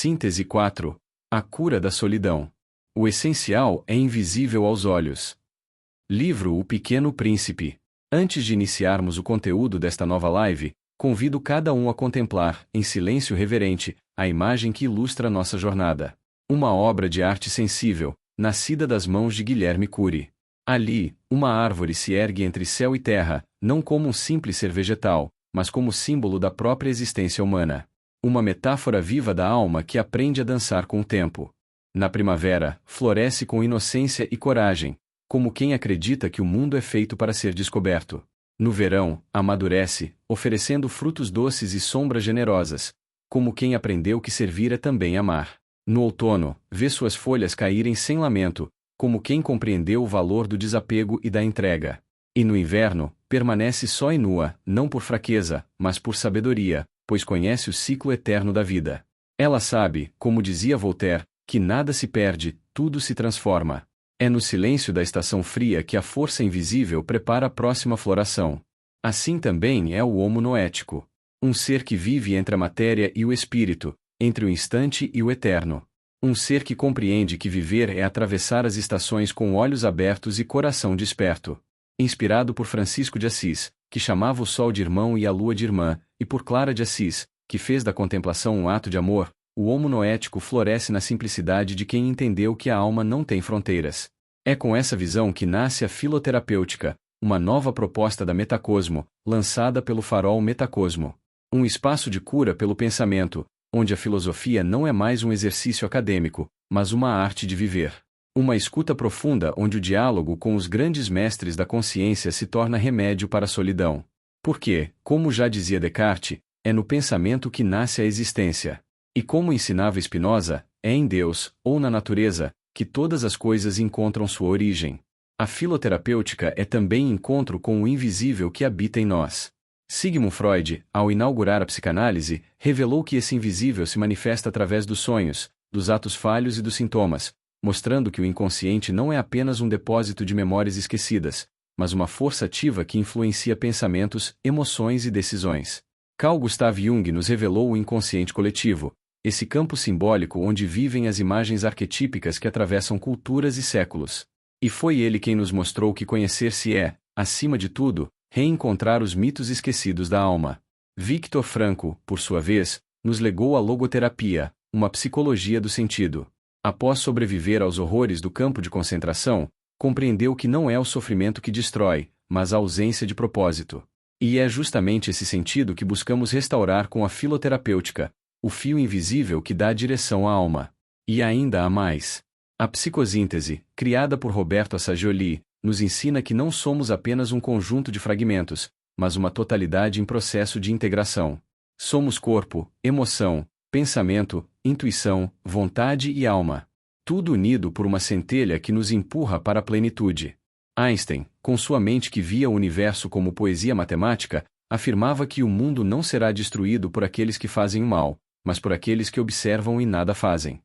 Síntese 4. A cura da solidão. O essencial é invisível aos olhos. Livro O Pequeno Príncipe. Antes de iniciarmos o conteúdo desta nova live, convido cada um a contemplar, em silêncio reverente, a imagem que ilustra nossa jornada. Uma obra de arte sensível, nascida das mãos de Guilherme Cury. Ali, uma árvore se ergue entre céu e terra, não como um simples ser vegetal, mas como símbolo da própria existência humana. Uma metáfora viva da alma que aprende a dançar com o tempo. Na primavera, floresce com inocência e coragem, como quem acredita que o mundo é feito para ser descoberto. No verão, amadurece, oferecendo frutos doces e sombras generosas, como quem aprendeu que servir é também amar. No outono, vê suas folhas caírem sem lamento, como quem compreendeu o valor do desapego e da entrega. E no inverno, permanece só e nua, não por fraqueza, mas por sabedoria, pois conhece o ciclo eterno da vida. Ela sabe, como dizia Voltaire, que nada se perde, tudo se transforma. É no silêncio da estação fria que a força invisível prepara a próxima floração. Assim também é o homo noético. Um ser que vive entre a matéria e o espírito, entre o instante e o eterno. Um ser que compreende que viver é atravessar as estações com olhos abertos e coração desperto. Inspirado por Francisco de Assis, que chamava o sol de irmão e a lua de irmã, e por Clara de Assis, que fez da contemplação um ato de amor, o homo noético floresce na simplicidade de quem entendeu que a alma não tem fronteiras. É com essa visão que nasce a filoterapêutica, uma nova proposta da Metacosmo, lançada pelo Farol Metacosmo. Um espaço de cura pelo pensamento, onde a filosofia não é mais um exercício acadêmico, mas uma arte de viver. Uma escuta profunda onde o diálogo com os grandes mestres da consciência se torna remédio para a solidão. Porque, como já dizia Descartes, é no pensamento que nasce a existência. E como ensinava Spinoza, é em Deus, ou na natureza, que todas as coisas encontram sua origem. A filoterapêutica é também encontro com o invisível que habita em nós. Sigmund Freud, ao inaugurar a psicanálise, revelou que esse invisível se manifesta através dos sonhos, dos atos falhos e dos sintomas, mostrando que o inconsciente não é apenas um depósito de memórias esquecidas, mas uma força ativa que influencia pensamentos, emoções e decisões. Carl Gustav Jung nos revelou o inconsciente coletivo, esse campo simbólico onde vivem as imagens arquetípicas que atravessam culturas e séculos. E foi ele quem nos mostrou que conhecer-se é, acima de tudo, reencontrar os mitos esquecidos da alma. Viktor Frankl, por sua vez, nos legou a logoterapia, uma psicologia do sentido. Após sobreviver aos horrores do campo de concentração, compreendeu que não é o sofrimento que destrói, mas a ausência de propósito. E é justamente esse sentido que buscamos restaurar com a filoterapêutica, o fio invisível que dá direção à alma. E ainda há mais. A psicosíntese, criada por Roberto Assagioli, nos ensina que não somos apenas um conjunto de fragmentos, mas uma totalidade em processo de integração. Somos corpo, emoção, pensamento, intuição, vontade e alma. Tudo unido por uma centelha que nos empurra para a plenitude. Einstein, com sua mente que via o universo como poesia matemática, afirmava que o mundo não será destruído por aqueles que fazem o mal, mas por aqueles que observam e nada fazem.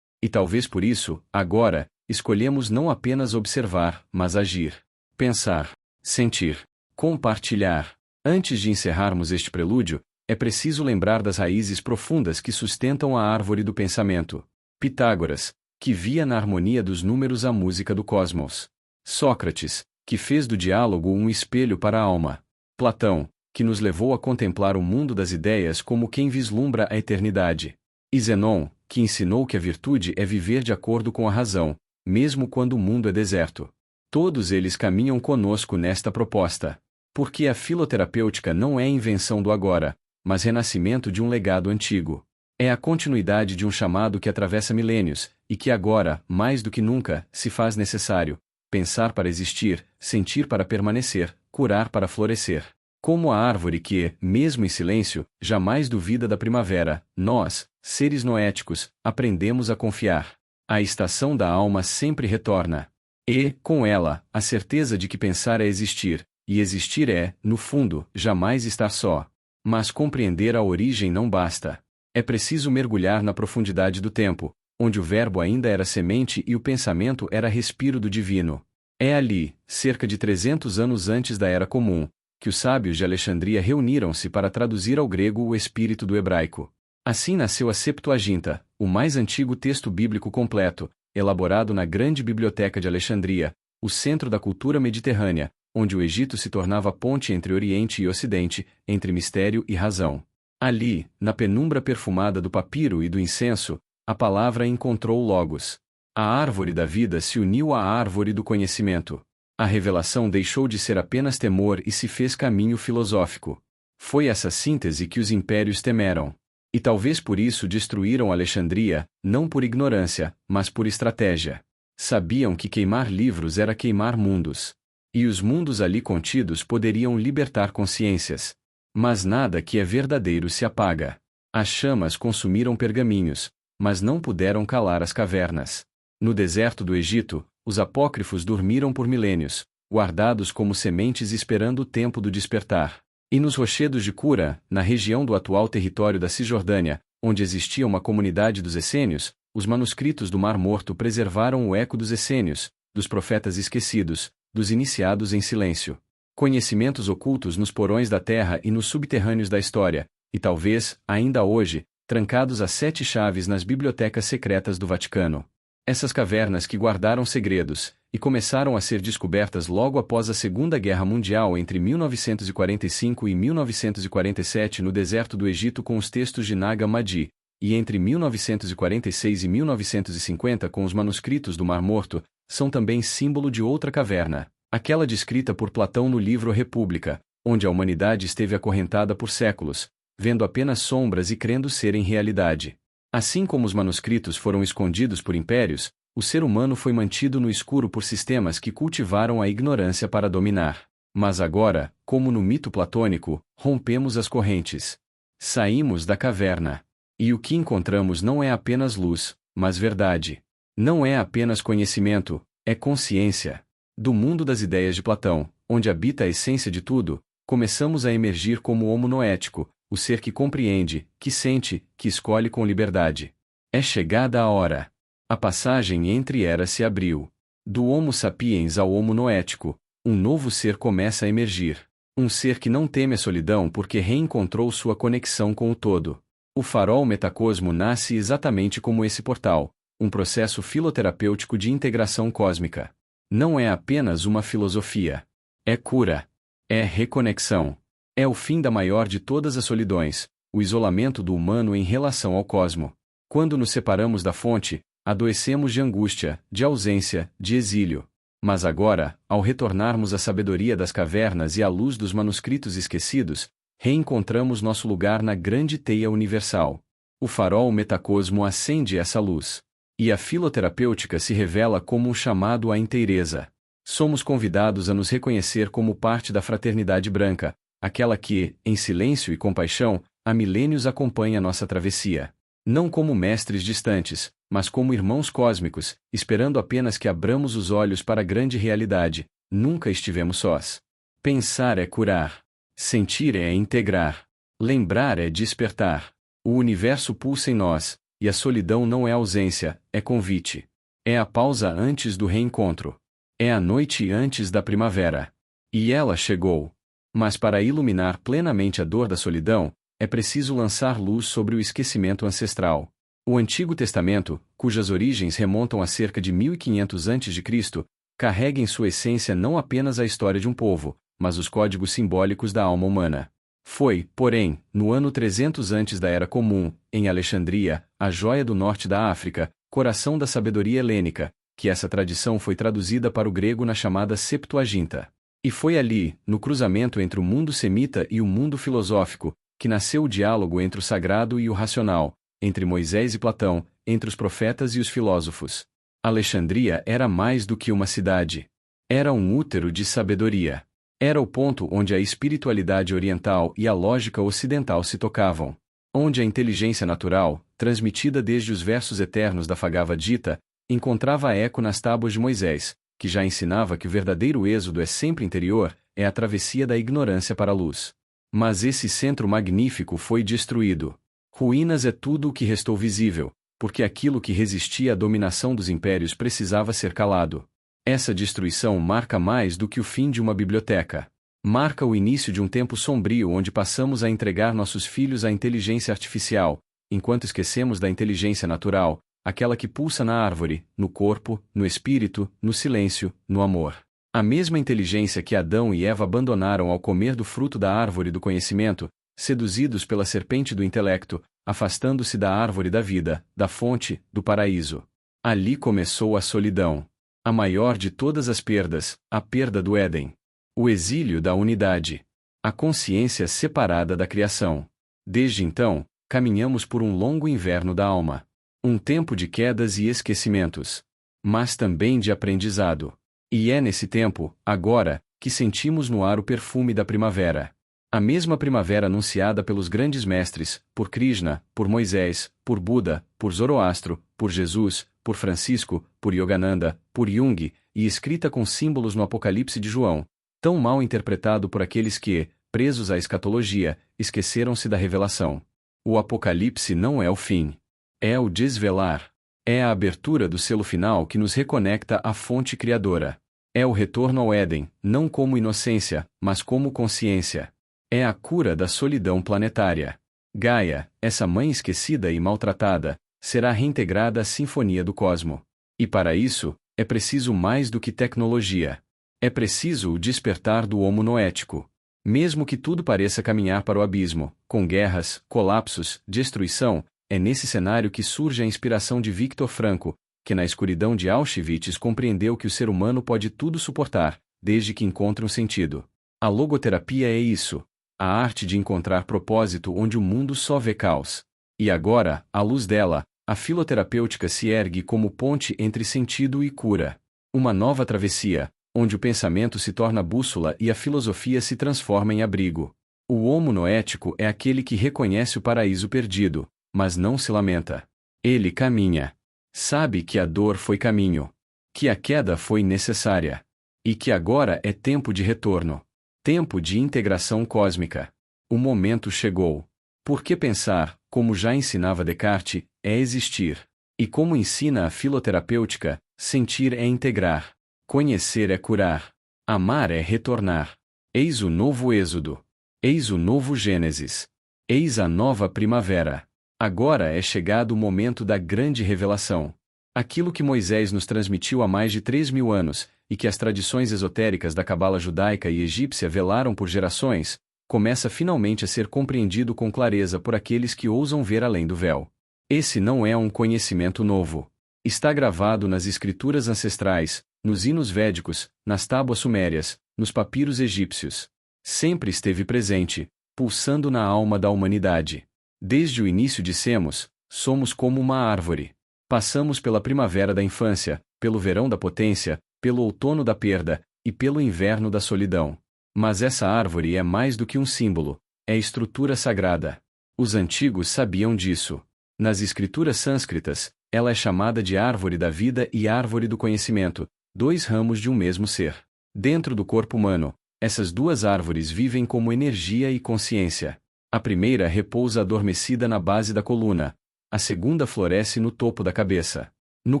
E talvez por isso, agora, escolhemos não apenas observar, mas agir, pensar, sentir, compartilhar. Antes de encerrarmos este prelúdio, é preciso lembrar das raízes profundas que sustentam a árvore do pensamento. Pitágoras, que via na harmonia dos números a música do cosmos. Sócrates, que fez do diálogo um espelho para a alma. Platão, que nos levou a contemplar o mundo das ideias como quem vislumbra a eternidade. E Zenon, que ensinou que a virtude é viver de acordo com a razão, mesmo quando o mundo é deserto. Todos eles caminham conosco nesta proposta. Porque a filoterapêutica não é invenção do agora, mas renascimento de um legado antigo. É a continuidade de um chamado que atravessa milênios, e que agora, mais do que nunca, se faz necessário. Pensar para existir, sentir para permanecer, curar para florescer. Como a árvore que, mesmo em silêncio, jamais duvida da primavera, nós, seres noéticos, aprendemos a confiar. A estação da alma sempre retorna. E, com ela, a certeza de que pensar é existir, e existir é, no fundo, jamais estar só. Mas compreender a origem não basta. É preciso mergulhar na profundidade do tempo, onde o verbo ainda era semente e o pensamento era respiro do divino. É ali, cerca de 300 anos antes da Era Comum, que os sábios de Alexandria reuniram-se para traduzir ao grego o espírito do hebraico. Assim nasceu a Septuaginta, o mais antigo texto bíblico completo, elaborado na grande biblioteca de Alexandria, o centro da cultura mediterrânea, onde o Egito se tornava ponte entre Oriente e Ocidente, entre mistério e razão. Ali, na penumbra perfumada do papiro e do incenso, a palavra encontrou o Logos. A árvore da vida se uniu à árvore do conhecimento. A revelação deixou de ser apenas temor e se fez caminho filosófico. Foi essa síntese que os impérios temeram. E talvez por isso destruíram Alexandria, não por ignorância, mas por estratégia. Sabiam que queimar livros era queimar mundos. E os mundos ali contidos poderiam libertar consciências. Mas nada que é verdadeiro se apaga. As chamas consumiram pergaminhos, mas não puderam calar as cavernas. No deserto do Egito, os apócrifos dormiram por milênios, guardados como sementes esperando o tempo do despertar. E nos rochedos de Cura, na região do atual território da Cisjordânia, onde existia uma comunidade dos essênios, os manuscritos do Mar Morto preservaram o eco dos essênios, dos profetas esquecidos, dos iniciados em silêncio. Conhecimentos ocultos nos porões da terra e nos subterrâneos da história, e talvez, ainda hoje, trancados a 7 chaves nas bibliotecas secretas do Vaticano. Essas cavernas que guardaram segredos, e começaram a ser descobertas logo após a Segunda Guerra Mundial entre 1945 e 1947 no deserto do Egito com os textos de Nag Hammadi, e entre 1946 e 1950 com os manuscritos do Mar Morto, são também símbolo de outra caverna, aquela descrita por Platão no livro República, onde a humanidade esteve acorrentada por séculos, vendo apenas sombras e crendo serem realidade. Assim como os manuscritos foram escondidos por impérios, o ser humano foi mantido no escuro por sistemas que cultivaram a ignorância para dominar. Mas agora, como no mito platônico, rompemos as correntes. Saímos da caverna. E o que encontramos não é apenas luz, mas verdade. Não é apenas conhecimento, é consciência. Do mundo das ideias de Platão, onde habita a essência de tudo, começamos a emergir como homo noético, o ser que compreende, que sente, que escolhe com liberdade. É chegada a hora. A passagem entre eras se abriu. Do Homo sapiens ao Homo noético, um novo ser começa a emergir. Um ser que não teme a solidão porque reencontrou sua conexão com o todo. O farol metacosmo nasce exatamente como esse portal, um processo filoterapêutico de integração cósmica. Não é apenas uma filosofia. É cura. É reconexão. É o fim da maior de todas as solidões, o isolamento do humano em relação ao cosmo. Quando nos separamos da fonte, adoecemos de angústia, de ausência, de exílio. Mas agora, ao retornarmos à sabedoria das cavernas e à luz dos manuscritos esquecidos, reencontramos nosso lugar na grande teia universal. O farol metacosmo acende essa luz. E a filoterapêutica se revela como um chamado à inteireza. Somos convidados a nos reconhecer como parte da fraternidade branca, aquela que, em silêncio e compaixão, há milênios acompanha nossa travessia. Não como mestres distantes, mas como irmãos cósmicos, esperando apenas que abramos os olhos para a grande realidade. Nunca estivemos sós. Pensar é curar. Sentir é integrar. Lembrar é despertar. O universo pulsa em nós, e a solidão não é ausência, é convite. É a pausa antes do reencontro. É a noite antes da primavera. E ela chegou. Mas para iluminar plenamente a dor da solidão, é preciso lançar luz sobre o esquecimento ancestral. O Antigo Testamento, cujas origens remontam a cerca de 1500 a.C., carrega em sua essência não apenas a história de um povo, mas os códigos simbólicos da alma humana. Foi, porém, no ano 300 antes da Era Comum, em Alexandria, a joia do norte da África, coração da sabedoria helênica, que essa tradição foi traduzida para o grego na chamada Septuaginta. E foi ali, no cruzamento entre o mundo semita e o mundo filosófico, que nasceu o diálogo entre o sagrado e o racional, entre Moisés e Platão, entre os profetas e os filósofos. Alexandria era mais do que uma cidade. Era um útero de sabedoria. Era o ponto onde a espiritualidade oriental e a lógica ocidental se tocavam. Onde a inteligência natural, transmitida desde os versos eternos da Bhagavad Gita, encontrava eco nas tábuas de Moisés, que já ensinava que o verdadeiro êxodo é sempre interior, é a travessia da ignorância para a luz. Mas esse centro magnífico foi destruído. Ruínas é tudo o que restou visível, porque aquilo que resistia à dominação dos impérios precisava ser calado. Essa destruição marca mais do que o fim de uma biblioteca. Marca o início de um tempo sombrio onde passamos a entregar nossos filhos à inteligência artificial, enquanto esquecemos da inteligência natural, aquela que pulsa na árvore, no corpo, no espírito, no silêncio, no amor. A mesma inteligência que Adão e Eva abandonaram ao comer do fruto da árvore do conhecimento, seduzidos pela serpente do intelecto, afastando-se da árvore da vida, da fonte, do paraíso. Ali começou a solidão. A maior de todas as perdas, a perda do Éden. O exílio da unidade. A consciência separada da criação. Desde então, caminhamos por um longo inverno da alma. Um tempo de quedas e esquecimentos. Mas também de aprendizado. E é nesse tempo, agora, que sentimos no ar o perfume da primavera. A mesma primavera anunciada pelos grandes mestres, por Krishna, por Moisés, por Buda, por Zoroastro, por Jesus, por Francisco, por Yogananda, por Jung, e escrita com símbolos no Apocalipse de João, tão mal interpretado por aqueles que, presos à escatologia, esqueceram-se da revelação. O Apocalipse não é o fim. É o desvelar. É a abertura do selo final que nos reconecta à fonte criadora. É o retorno ao Éden, não como inocência, mas como consciência. É a cura da solidão planetária. Gaia, essa mãe esquecida e maltratada, será reintegrada à sinfonia do cosmo. E para isso, é preciso mais do que tecnologia. É preciso o despertar do homo noético. Mesmo que tudo pareça caminhar para o abismo, com guerras, colapsos, destruição, é nesse cenário que surge a inspiração de Viktor Frankl, que na escuridão de Auschwitz compreendeu que o ser humano pode tudo suportar, desde que encontre um sentido. A logoterapia é isso. A arte de encontrar propósito onde o mundo só vê caos. E agora, à luz dela, a filoterapêutica se ergue como ponte entre sentido e cura. Uma nova travessia, onde o pensamento se torna bússola e a filosofia se transforma em abrigo. O homo noético é aquele que reconhece o paraíso perdido, mas não se lamenta. Ele caminha. Sabe que a dor foi caminho. Que a queda foi necessária. E que agora é tempo de retorno. Tempo de integração cósmica. O momento chegou. Porque pensar, como já ensinava Descartes, é existir. E como ensina a filoterapêutica, sentir é integrar. Conhecer é curar. Amar é retornar. Eis o novo Êxodo. Eis o novo Gênesis. Eis a nova primavera. Agora é chegado o momento da grande revelação. Aquilo que Moisés nos transmitiu há mais de 3.000 anos, e que as tradições esotéricas da cabala judaica e egípcia velaram por gerações, começa finalmente a ser compreendido com clareza por aqueles que ousam ver além do véu. Esse não é um conhecimento novo. Está gravado nas escrituras ancestrais, nos hinos védicos, nas tábuas sumérias, nos papiros egípcios. Sempre esteve presente, pulsando na alma da humanidade. Desde o início dissemos, somos como uma árvore. Passamos pela primavera da infância, pelo verão da potência, pelo outono da perda, e pelo inverno da solidão. Mas essa árvore é mais do que um símbolo, é estrutura sagrada. Os antigos sabiam disso. Nas escrituras sânscritas, ela é chamada de árvore da vida e árvore do conhecimento, dois ramos de um mesmo ser. Dentro do corpo humano, essas duas árvores vivem como energia e consciência. A primeira repousa adormecida na base da coluna, a segunda floresce no topo da cabeça. No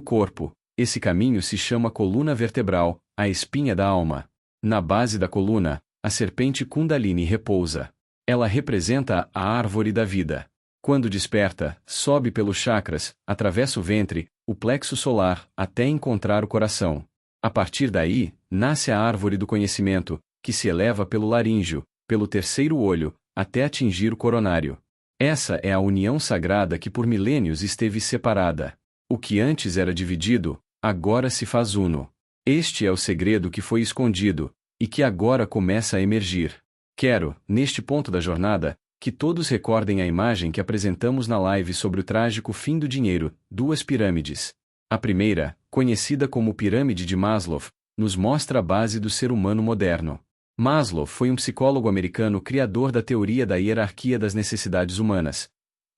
corpo, esse caminho se chama coluna vertebral, a espinha da alma. Na base da coluna, a serpente Kundalini repousa. Ela representa a árvore da vida. Quando desperta, sobe pelos chakras, atravessa o ventre, o plexo solar, até encontrar o coração. A partir daí, nasce a árvore do conhecimento, que se eleva pelo laríngeo, pelo terceiro olho, até atingir o coronário. Essa é a união sagrada que por milênios esteve separada. O que antes era dividido, agora se faz uno. Este é o segredo que foi escondido, e que agora começa a emergir. Quero, neste ponto da jornada, que todos recordem a imagem que apresentamos na live sobre o trágico fim do dinheiro, duas pirâmides. A primeira, conhecida como Pirâmide de Maslow, nos mostra a base do ser humano moderno. Maslow foi um psicólogo americano criador da teoria da hierarquia das necessidades humanas.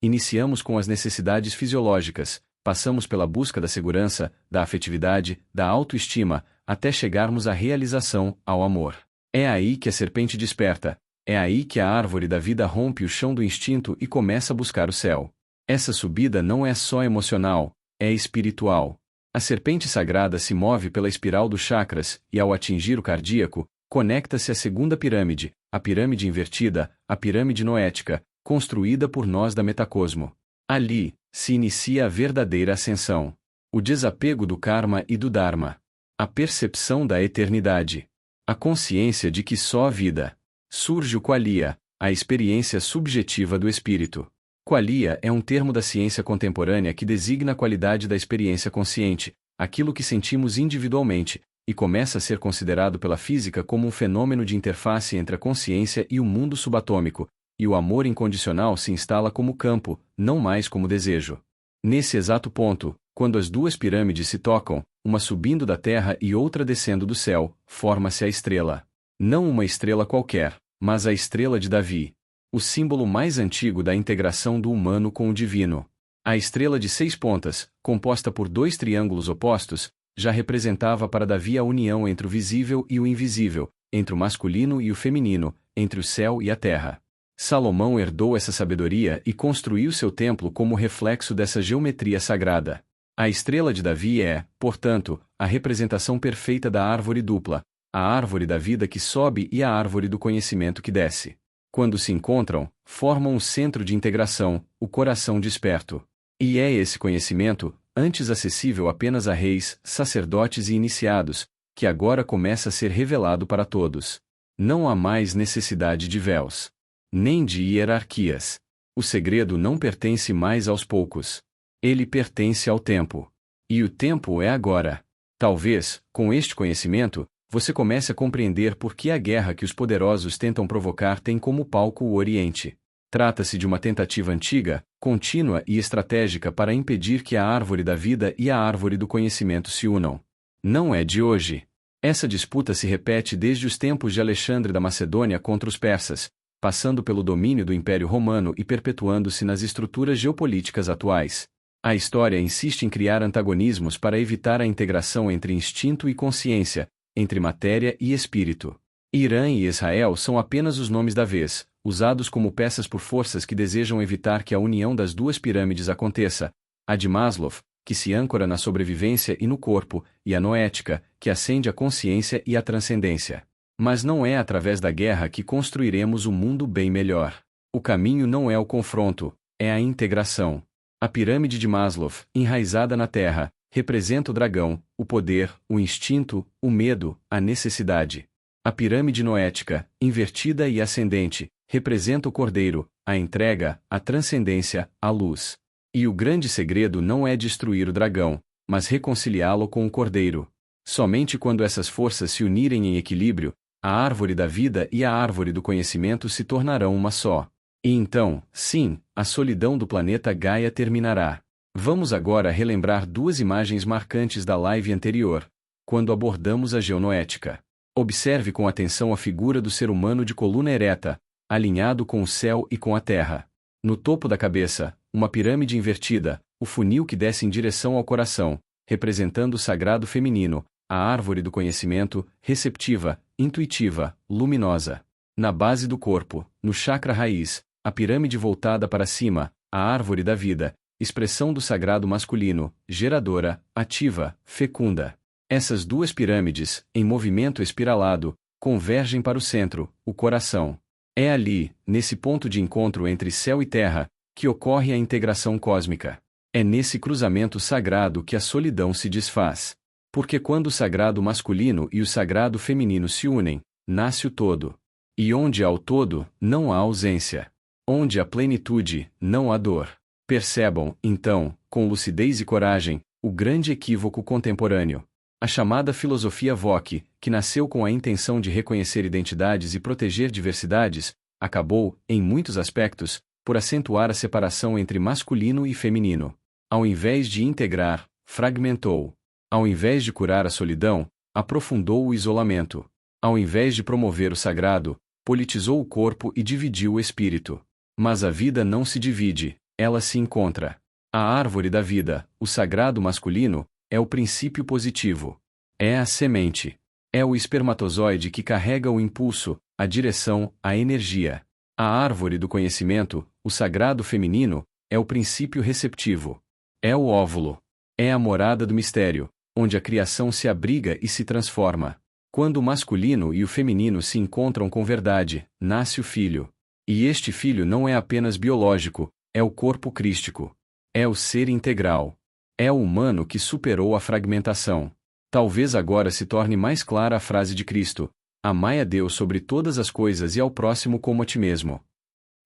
Iniciamos com as necessidades fisiológicas, passamos pela busca da segurança, da afetividade, da autoestima, até chegarmos à realização, ao amor. É aí que a serpente desperta, é aí que a árvore da vida rompe o chão do instinto e começa a buscar o céu. Essa subida não é só emocional, é espiritual. A serpente sagrada se move pela espiral dos chakras e, ao atingir o cardíaco, conecta-se à segunda pirâmide, a pirâmide invertida, a pirâmide noética, construída por nós da Metacosmo. Ali se inicia a verdadeira ascensão. O desapego do karma e do dharma. A percepção da eternidade. A consciência de que só a vida. Surge o qualia, a experiência subjetiva do espírito. Qualia é um termo da ciência contemporânea que designa a qualidade da experiência consciente, aquilo que sentimos individualmente, e começa a ser considerado pela física como um fenômeno de interface entre a consciência e o mundo subatômico, e o amor incondicional se instala como campo, não mais como desejo. Nesse exato ponto, quando as duas pirâmides se tocam, uma subindo da terra e outra descendo do céu, forma-se a estrela. Não uma estrela qualquer, mas a estrela de Davi. O símbolo mais antigo da integração do humano com o divino. A estrela de 6 pontas, composta por 2 triângulos opostos, já representava para Davi a união entre o visível e o invisível, entre o masculino e o feminino, entre o céu e a terra. Salomão herdou essa sabedoria e construiu seu templo como reflexo dessa geometria sagrada. A estrela de Davi é, portanto, a representação perfeita da árvore dupla, a árvore da vida que sobe e a árvore do conhecimento que desce. Quando se encontram, formam um centro de integração, o coração desperto. E é esse conhecimento, antes acessível apenas a reis, sacerdotes e iniciados, que agora começa a ser revelado para todos. Não há mais necessidade de véus, nem de hierarquias. O segredo não pertence mais aos poucos. Ele pertence ao tempo. E o tempo é agora. Talvez, com este conhecimento, você comece a compreender por que a guerra que os poderosos tentam provocar tem como palco o Oriente. Trata-se de uma tentativa antiga, contínua e estratégica para impedir que a árvore da vida e a árvore do conhecimento se unam. Não é de hoje. Essa disputa se repete desde os tempos de Alexandre da Macedônia contra os persas, passando pelo domínio do Império Romano e perpetuando-se nas estruturas geopolíticas atuais. A história insiste em criar antagonismos para evitar a integração entre instinto e consciência, entre matéria e espírito. Irã e Israel são apenas os nomes da vez, usados como peças por forças que desejam evitar que a união das duas pirâmides aconteça, a de Maslow, que se âncora na sobrevivência e no corpo, e a noética, que acende a consciência e a transcendência. Mas não é através da guerra que construiremos um mundo bem melhor. O caminho não é o confronto, é a integração. A pirâmide de Maslow, enraizada na Terra, representa o dragão, o poder, o instinto, o medo, a necessidade. A pirâmide noética, invertida e ascendente, representa o cordeiro, a entrega, a transcendência, a luz. E o grande segredo não é destruir o dragão, mas reconciliá-lo com o cordeiro. Somente quando essas forças se unirem em equilíbrio, a árvore da vida e a árvore do conhecimento se tornarão uma só. E então, sim, a solidão do planeta Gaia terminará. Vamos agora relembrar 2 imagens marcantes da live anterior, quando abordamos a geonoética. Observe com atenção a figura do ser humano de coluna ereta, alinhado com o céu e com a terra. No topo da cabeça, uma pirâmide invertida, o funil que desce em direção ao coração, representando o sagrado feminino, a árvore do conhecimento, receptiva, intuitiva, luminosa. Na base do corpo, no chakra raiz, a pirâmide voltada para cima, a árvore da vida, expressão do sagrado masculino, geradora, ativa, fecunda. Essas 2 pirâmides, em movimento espiralado, convergem para o centro, o coração. É ali, nesse ponto de encontro entre céu e terra, que ocorre a integração cósmica. É nesse cruzamento sagrado que a solidão se desfaz. Porque quando o sagrado masculino e o sagrado feminino se unem, nasce o todo. E onde há o todo, não há ausência. Onde há plenitude, não há dor. Percebam, então, com lucidez e coragem, o grande equívoco contemporâneo. A chamada filosofia Vogue, que nasceu com a intenção de reconhecer identidades e proteger diversidades, acabou, em muitos aspectos, por acentuar a separação entre masculino e feminino. Ao invés de integrar, fragmentou. Ao invés de curar a solidão, aprofundou o isolamento. Ao invés de promover o sagrado, politizou o corpo e dividiu o espírito. Mas a vida não se divide, ela se encontra. A árvore da vida, o sagrado masculino, é o princípio positivo. É a semente. É o espermatozoide que carrega o impulso, a direção, a energia. A árvore do conhecimento, o sagrado feminino, é o princípio receptivo. É o óvulo. É a morada do mistério, onde a criação se abriga e se transforma. Quando o masculino e o feminino se encontram com verdade, nasce o filho. E este filho não é apenas biológico, é o corpo crístico. É o ser integral. É o humano que superou a fragmentação. Talvez agora se torne mais clara a frase de Cristo: amai a Deus sobre todas as coisas e ao próximo como a ti mesmo.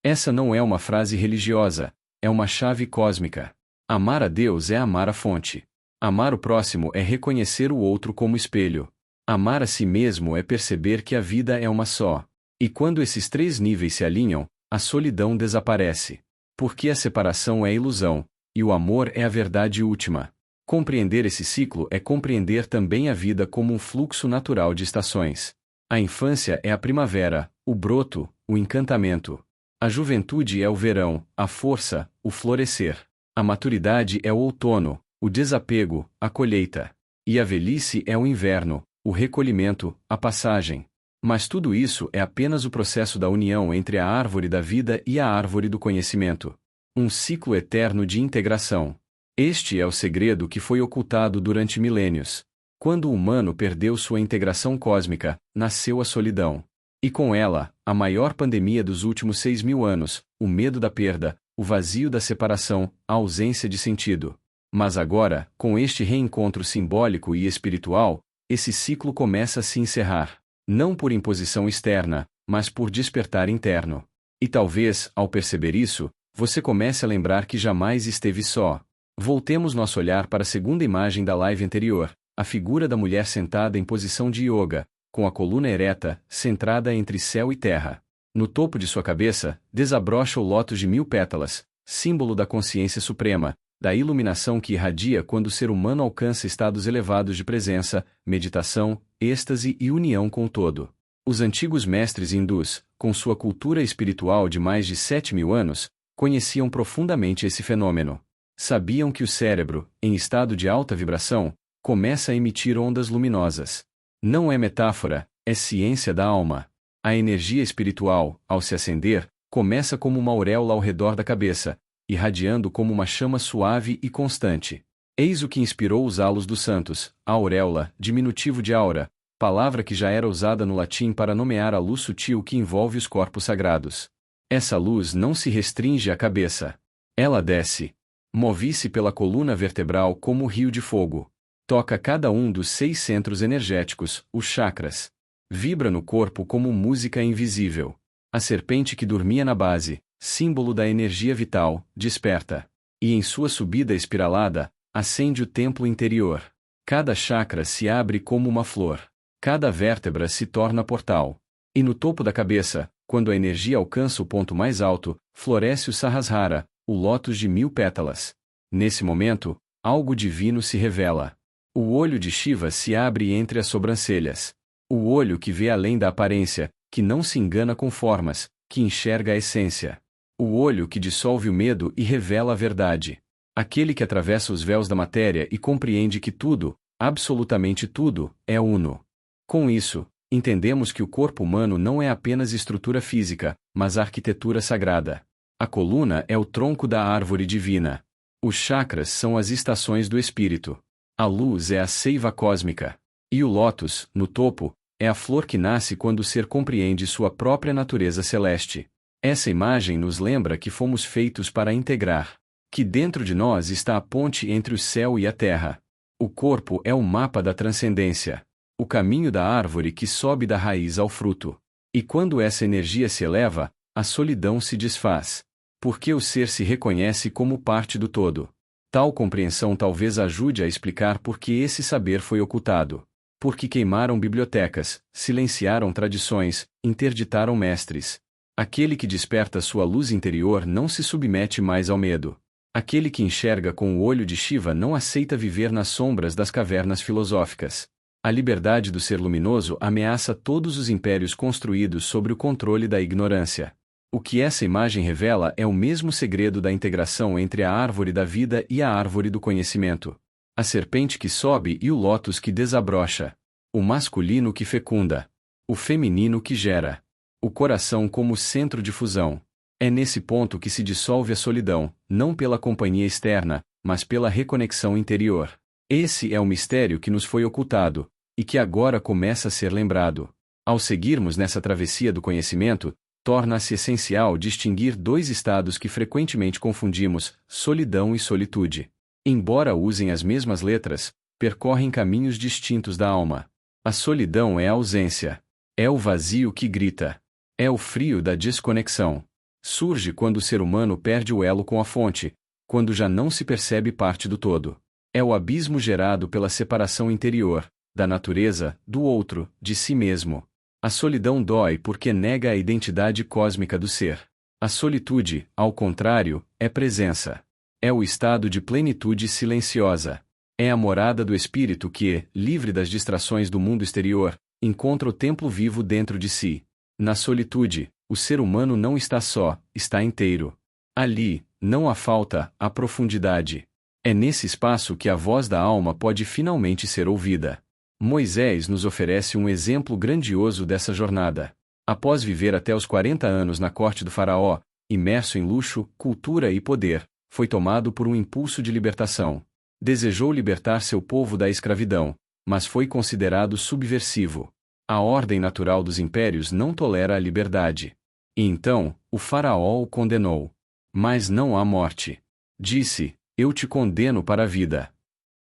Essa não é uma frase religiosa, é uma chave cósmica. Amar a Deus é amar a fonte. Amar o próximo é reconhecer o outro como espelho. Amar a si mesmo é perceber que a vida é uma só. E quando esses três níveis se alinham, a solidão desaparece. Porque a separação é ilusão, e o amor é a verdade última. Compreender esse ciclo é compreender também a vida como um fluxo natural de estações. A infância é a primavera, o broto, o encantamento. A juventude é o verão, a força, o florescer. A maturidade é o outono, o desapego, a colheita. E a velhice é o inverno, o recolhimento, a passagem. Mas tudo isso é apenas o processo da união entre a árvore da vida e a árvore do conhecimento. Um ciclo eterno de integração. Este é o segredo que foi ocultado durante milênios. Quando o humano perdeu sua integração cósmica, nasceu a solidão. E com ela, a maior pandemia dos últimos 6.000 anos, o medo da perda, o vazio da separação, a ausência de sentido. Mas agora, com este reencontro simbólico e espiritual, esse ciclo começa a se encerrar. Não por imposição externa, mas por despertar interno. E talvez, ao perceber isso, você comece a lembrar que jamais esteve só. Voltemos nosso olhar para a segunda imagem da live anterior, a figura da mulher sentada em posição de yoga, com a coluna ereta, centrada entre céu e terra. No topo de sua cabeça, desabrocha o lótus de 1000 pétalas, símbolo da consciência suprema, da iluminação que irradia quando o ser humano alcança estados elevados de presença, meditação, êxtase e união com o todo. Os antigos mestres hindus, com sua cultura espiritual de mais de 7.000 anos, conheciam profundamente esse fenômeno. Sabiam que o cérebro, em estado de alta vibração, começa a emitir ondas luminosas. Não é metáfora, é ciência da alma. A energia espiritual, ao se acender, começa como uma auréola ao redor da cabeça, irradiando como uma chama suave e constante. Eis o que inspirou os halos dos santos, a auréola, diminutivo de aura, palavra que já era usada no latim para nomear a luz sutil que envolve os corpos sagrados. Essa luz não se restringe à cabeça. Ela desce. Move-se pela coluna vertebral como rio de fogo. Toca cada um dos 6 centros energéticos, os chakras. Vibra no corpo como música invisível. A serpente que dormia na base, símbolo da energia vital, desperta. E em sua subida espiralada, acende o templo interior. Cada chakra se abre como uma flor. Cada vértebra se torna portal. E no topo da cabeça, quando a energia alcança o ponto mais alto, floresce o Sahasrara, o lótus de 1000 pétalas. Nesse momento, algo divino se revela. O olho de Shiva se abre entre as sobrancelhas. O olho que vê além da aparência, que não se engana com formas, que enxerga a essência. O olho que dissolve o medo e revela a verdade. Aquele que atravessa os véus da matéria e compreende que tudo, absolutamente tudo, é uno. Com isso, entendemos que o corpo humano não é apenas estrutura física, mas arquitetura sagrada. A coluna é o tronco da árvore divina. Os chakras são as estações do espírito. A luz é a seiva cósmica. E o lótus, no topo, é a flor que nasce quando o ser compreende sua própria natureza celeste. Essa imagem nos lembra que fomos feitos para integrar. Que dentro de nós está a ponte entre o céu e a terra. O corpo é o mapa da transcendência. O caminho da árvore que sobe da raiz ao fruto. E quando essa energia se eleva, a solidão se desfaz. Porque o ser se reconhece como parte do todo. Tal compreensão talvez ajude a explicar por que esse saber foi ocultado. Porque queimaram bibliotecas, silenciaram tradições, interditaram mestres. Aquele que desperta sua luz interior não se submete mais ao medo. Aquele que enxerga com o olho de Shiva não aceita viver nas sombras das cavernas filosóficas. A liberdade do ser luminoso ameaça todos os impérios construídos sobre o controle da ignorância. O que essa imagem revela é o mesmo segredo da integração entre a árvore da vida e a árvore do conhecimento. A serpente que sobe e o lótus que desabrocha. O masculino que fecunda. O feminino que gera. O coração como centro de fusão. É nesse ponto que se dissolve a solidão, não pela companhia externa, mas pela reconexão interior. Esse é o mistério que nos foi ocultado, e que agora começa a ser lembrado. Ao seguirmos nessa travessia do conhecimento, torna-se essencial distinguir dois estados que frequentemente confundimos, solidão e solitude. Embora usem as mesmas letras, percorrem caminhos distintos da alma. A solidão é a ausência. É o vazio que grita. É o frio da desconexão. Surge quando o ser humano perde o elo com a fonte, quando já não se percebe parte do todo. É o abismo gerado pela separação interior, da natureza, do outro, de si mesmo. A solidão dói porque nega a identidade cósmica do ser. A solitude, ao contrário, é presença. É o estado de plenitude silenciosa. É a morada do espírito que, livre das distrações do mundo exterior, encontra o templo vivo dentro de si. Na solitude, o ser humano não está só, está inteiro. Ali, não há falta, há profundidade. É nesse espaço que a voz da alma pode finalmente ser ouvida. Moisés nos oferece um exemplo grandioso dessa jornada. Após viver até os 40 anos na corte do faraó, imerso em luxo, cultura e poder, foi tomado por um impulso de libertação. Desejou libertar seu povo da escravidão, mas foi considerado subversivo. A ordem natural dos impérios não tolera a liberdade. E então, o faraó o condenou. Mas não há morte. Disse: eu te condeno para a vida.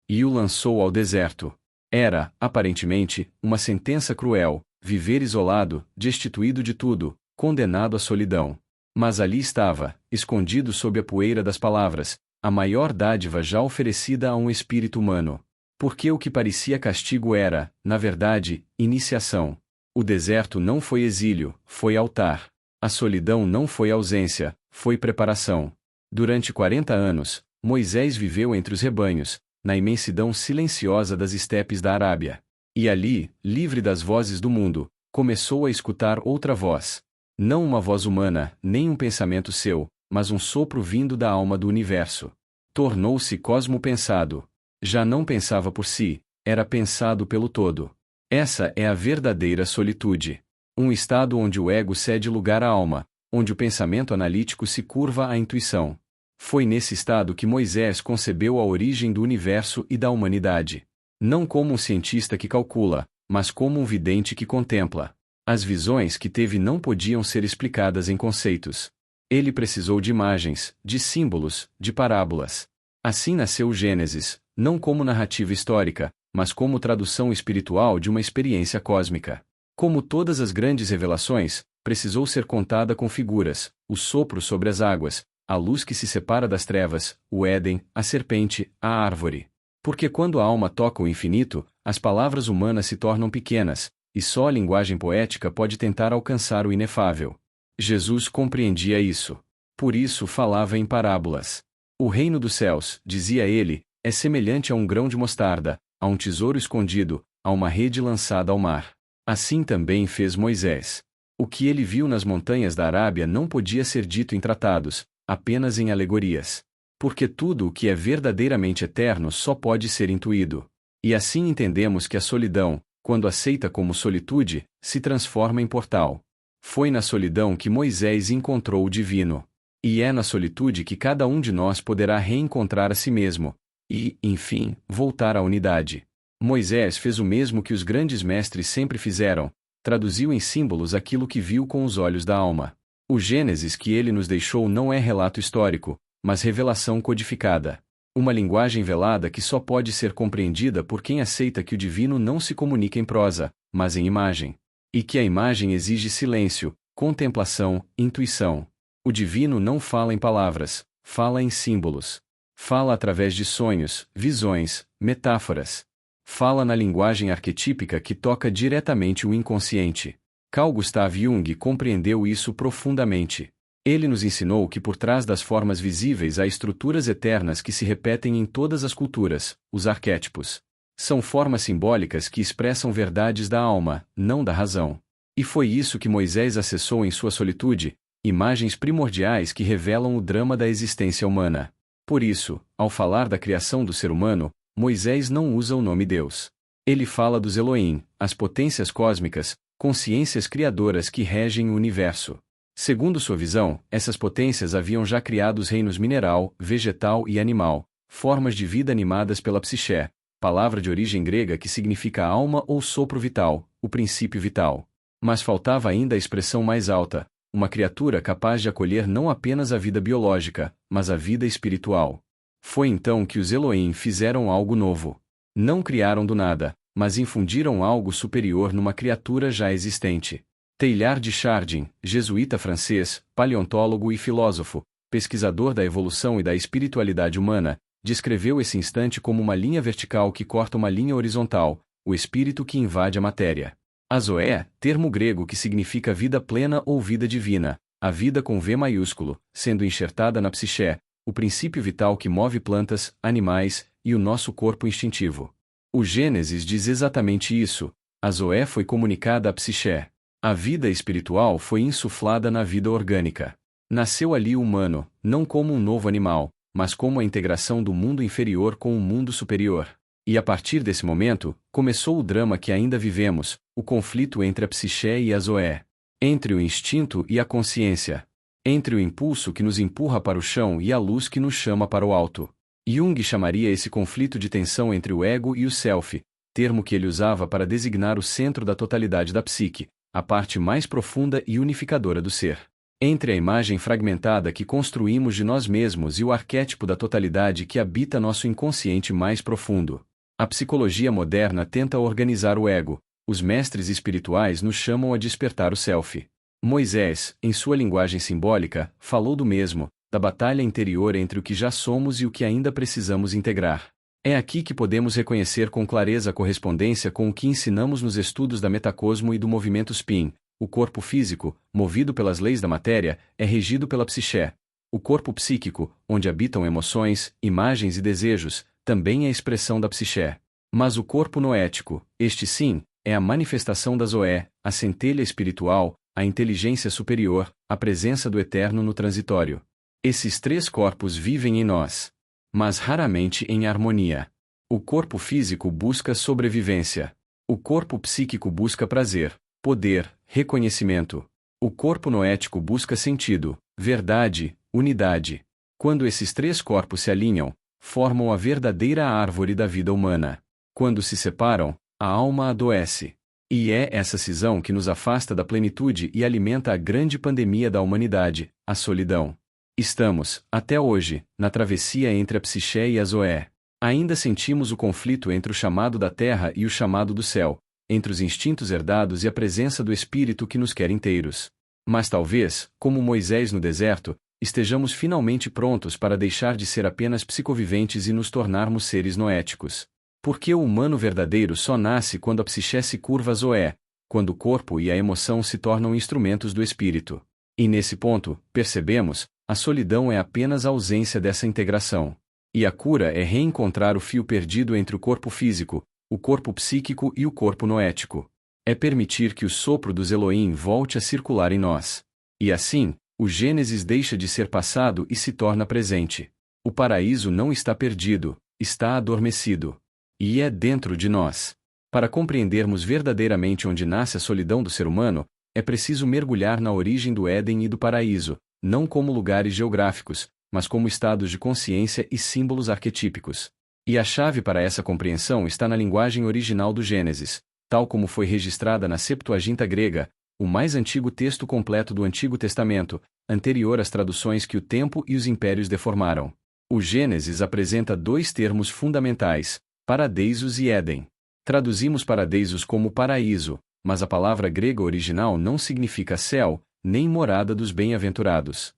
E o lançou ao deserto. Era, aparentemente, uma sentença cruel, viver isolado, destituído de tudo, condenado à solidão. Mas ali estava, escondido sob a poeira das palavras, a maior dádiva já oferecida a um espírito humano. Porque o que parecia castigo era, na verdade, iniciação. O deserto não foi exílio, foi altar. A solidão não foi ausência, foi preparação. Durante 40 anos, Moisés viveu entre os rebanhos, na imensidão silenciosa das estepes da Arábia. E ali, livre das vozes do mundo, começou a escutar outra voz. Não uma voz humana, nem um pensamento seu, mas um sopro vindo da alma do universo. Tornou-se cosmo-pensado. Já não pensava por si, era pensado pelo todo. Essa é a verdadeira solitude. Um estado onde o ego cede lugar à alma, onde o pensamento analítico se curva à intuição. Foi nesse estado que Moisés concebeu a origem do universo e da humanidade. Não como um cientista que calcula, mas como um vidente que contempla. As visões que teve não podiam ser explicadas em conceitos. Ele precisou de imagens, de símbolos, de parábolas. Assim nasceu o Gênesis, não como narrativa histórica, mas como tradução espiritual de uma experiência cósmica. Como todas as grandes revelações, precisou ser contada com figuras, o sopro sobre as águas, a luz que se separa das trevas, o Éden, a serpente, a árvore. Porque quando a alma toca o infinito, as palavras humanas se tornam pequenas, e só a linguagem poética pode tentar alcançar o inefável. Jesus compreendia isso. Por isso falava em parábolas. O reino dos céus, dizia ele, é semelhante a um grão de mostarda, a um tesouro escondido, a uma rede lançada ao mar. Assim também fez Moisés. O que ele viu nas montanhas da Arábia não podia ser dito em tratados, apenas em alegorias. Porque tudo o que é verdadeiramente eterno só pode ser intuído. E assim entendemos que a solidão, quando aceita como solitude, se transforma em portal. Foi na solidão que Moisés encontrou o divino. E é na solitude que cada um de nós poderá reencontrar a si mesmo, e, enfim, voltar à unidade. Moisés fez o mesmo que os grandes mestres sempre fizeram, traduziu em símbolos aquilo que viu com os olhos da alma. O Gênesis que ele nos deixou não é relato histórico, mas revelação codificada. Uma linguagem velada que só pode ser compreendida por quem aceita que o divino não se comunica em prosa, mas em imagem. E que a imagem exige silêncio, contemplação, intuição. O divino não fala em palavras, fala em símbolos. Fala através de sonhos, visões, metáforas. Fala na linguagem arquetípica que toca diretamente o inconsciente. Carl Gustav Jung compreendeu isso profundamente. Ele nos ensinou que por trás das formas visíveis há estruturas eternas que se repetem em todas as culturas, os arquétipos. São formas simbólicas que expressam verdades da alma, não da razão. E foi isso que Moisés acessou em sua solitude, imagens primordiais que revelam o drama da existência humana. Por isso, ao falar da criação do ser humano, Moisés não usa o nome Deus. Ele fala dos Elohim, as potências cósmicas, consciências criadoras que regem o universo. Segundo sua visão, essas potências haviam já criado os reinos mineral, vegetal e animal, formas de vida animadas pela psiché, palavra de origem grega que significa alma ou sopro vital, o princípio vital. Mas faltava ainda a expressão mais alta, uma criatura capaz de acolher não apenas a vida biológica, mas a vida espiritual. Foi então que os Elohim fizeram algo novo. Não criaram do nada, mas infundiram algo superior numa criatura já existente. Teilhard de Chardin, jesuíta francês, paleontólogo e filósofo, pesquisador da evolução e da espiritualidade humana, descreveu esse instante como uma linha vertical que corta uma linha horizontal, o espírito que invade a matéria. A Zoé, termo grego que significa vida plena ou vida divina, a vida com V maiúsculo, sendo enxertada na psiché, o princípio vital que move plantas, animais e o nosso corpo instintivo. O Gênesis diz exatamente isso. A Zoé foi comunicada à psiché. A vida espiritual foi insuflada na vida orgânica. Nasceu ali o humano, não como um novo animal, mas como a integração do mundo inferior com o mundo superior. E a partir desse momento, começou o drama que ainda vivemos, o conflito entre a psiché e a Zoé. Entre o instinto e a consciência. Entre o impulso que nos empurra para o chão e a luz que nos chama para o alto. Jung chamaria esse conflito de tensão entre o ego e o self, termo que ele usava para designar o centro da totalidade da psique, a parte mais profunda e unificadora do ser. Entre a imagem fragmentada que construímos de nós mesmos e o arquétipo da totalidade que habita nosso inconsciente mais profundo. A psicologia moderna tenta organizar o ego, os mestres espirituais nos chamam a despertar o self. Moisés, em sua linguagem simbólica, falou do mesmo, da batalha interior entre o que já somos e o que ainda precisamos integrar. É aqui que podemos reconhecer com clareza a correspondência com o que ensinamos nos estudos da metacosmo e do movimento spin. O corpo físico, movido pelas leis da matéria, é regido pela psiché. O corpo psíquico, onde habitam emoções, imagens e desejos, também é expressão da psiché. Mas o corpo noético, este sim, é a manifestação da Zoé, a centelha espiritual, a inteligência superior, a presença do eterno no transitório. Esses três corpos vivem em nós, mas raramente em harmonia. O corpo físico busca sobrevivência. O corpo psíquico busca prazer, poder, reconhecimento. O corpo noético busca sentido, verdade, unidade. Quando esses três corpos se alinham, formam a verdadeira árvore da vida humana. Quando se separam, a alma adoece. E é essa cisão que nos afasta da plenitude e alimenta a grande pandemia da humanidade, a solidão. Estamos, até hoje, na travessia entre a psiché e a Zoé. Ainda sentimos o conflito entre o chamado da terra e o chamado do céu, entre os instintos herdados e a presença do Espírito que nos quer inteiros. Mas talvez, como Moisés no deserto, estejamos finalmente prontos para deixar de ser apenas psicoviventes e nos tornarmos seres noéticos. Porque o humano verdadeiro só nasce quando a psiché se curva a Zoé, quando o corpo e a emoção se tornam instrumentos do Espírito. E nesse ponto, percebemos, a solidão é apenas a ausência dessa integração. E a cura é reencontrar o fio perdido entre o corpo físico, o corpo psíquico e o corpo noético. É permitir que o sopro dos Elohim volte a circular em nós. E assim, o Gênesis deixa de ser passado e se torna presente. O paraíso não está perdido, está adormecido. E é dentro de nós. Para compreendermos verdadeiramente onde nasce a solidão do ser humano, é preciso mergulhar na origem do Éden e do paraíso, não como lugares geográficos, mas como estados de consciência e símbolos arquetípicos. E a chave para essa compreensão está na linguagem original do Gênesis, tal como foi registrada na Septuaginta grega, o mais antigo texto completo do Antigo Testamento, anterior às traduções que o tempo e os impérios deformaram. O Gênesis apresenta dois termos fundamentais, paradeisos e Éden. Traduzimos paradeisos como paraíso, mas a palavra grega original não significa céu, nem morada dos bem-aventurados.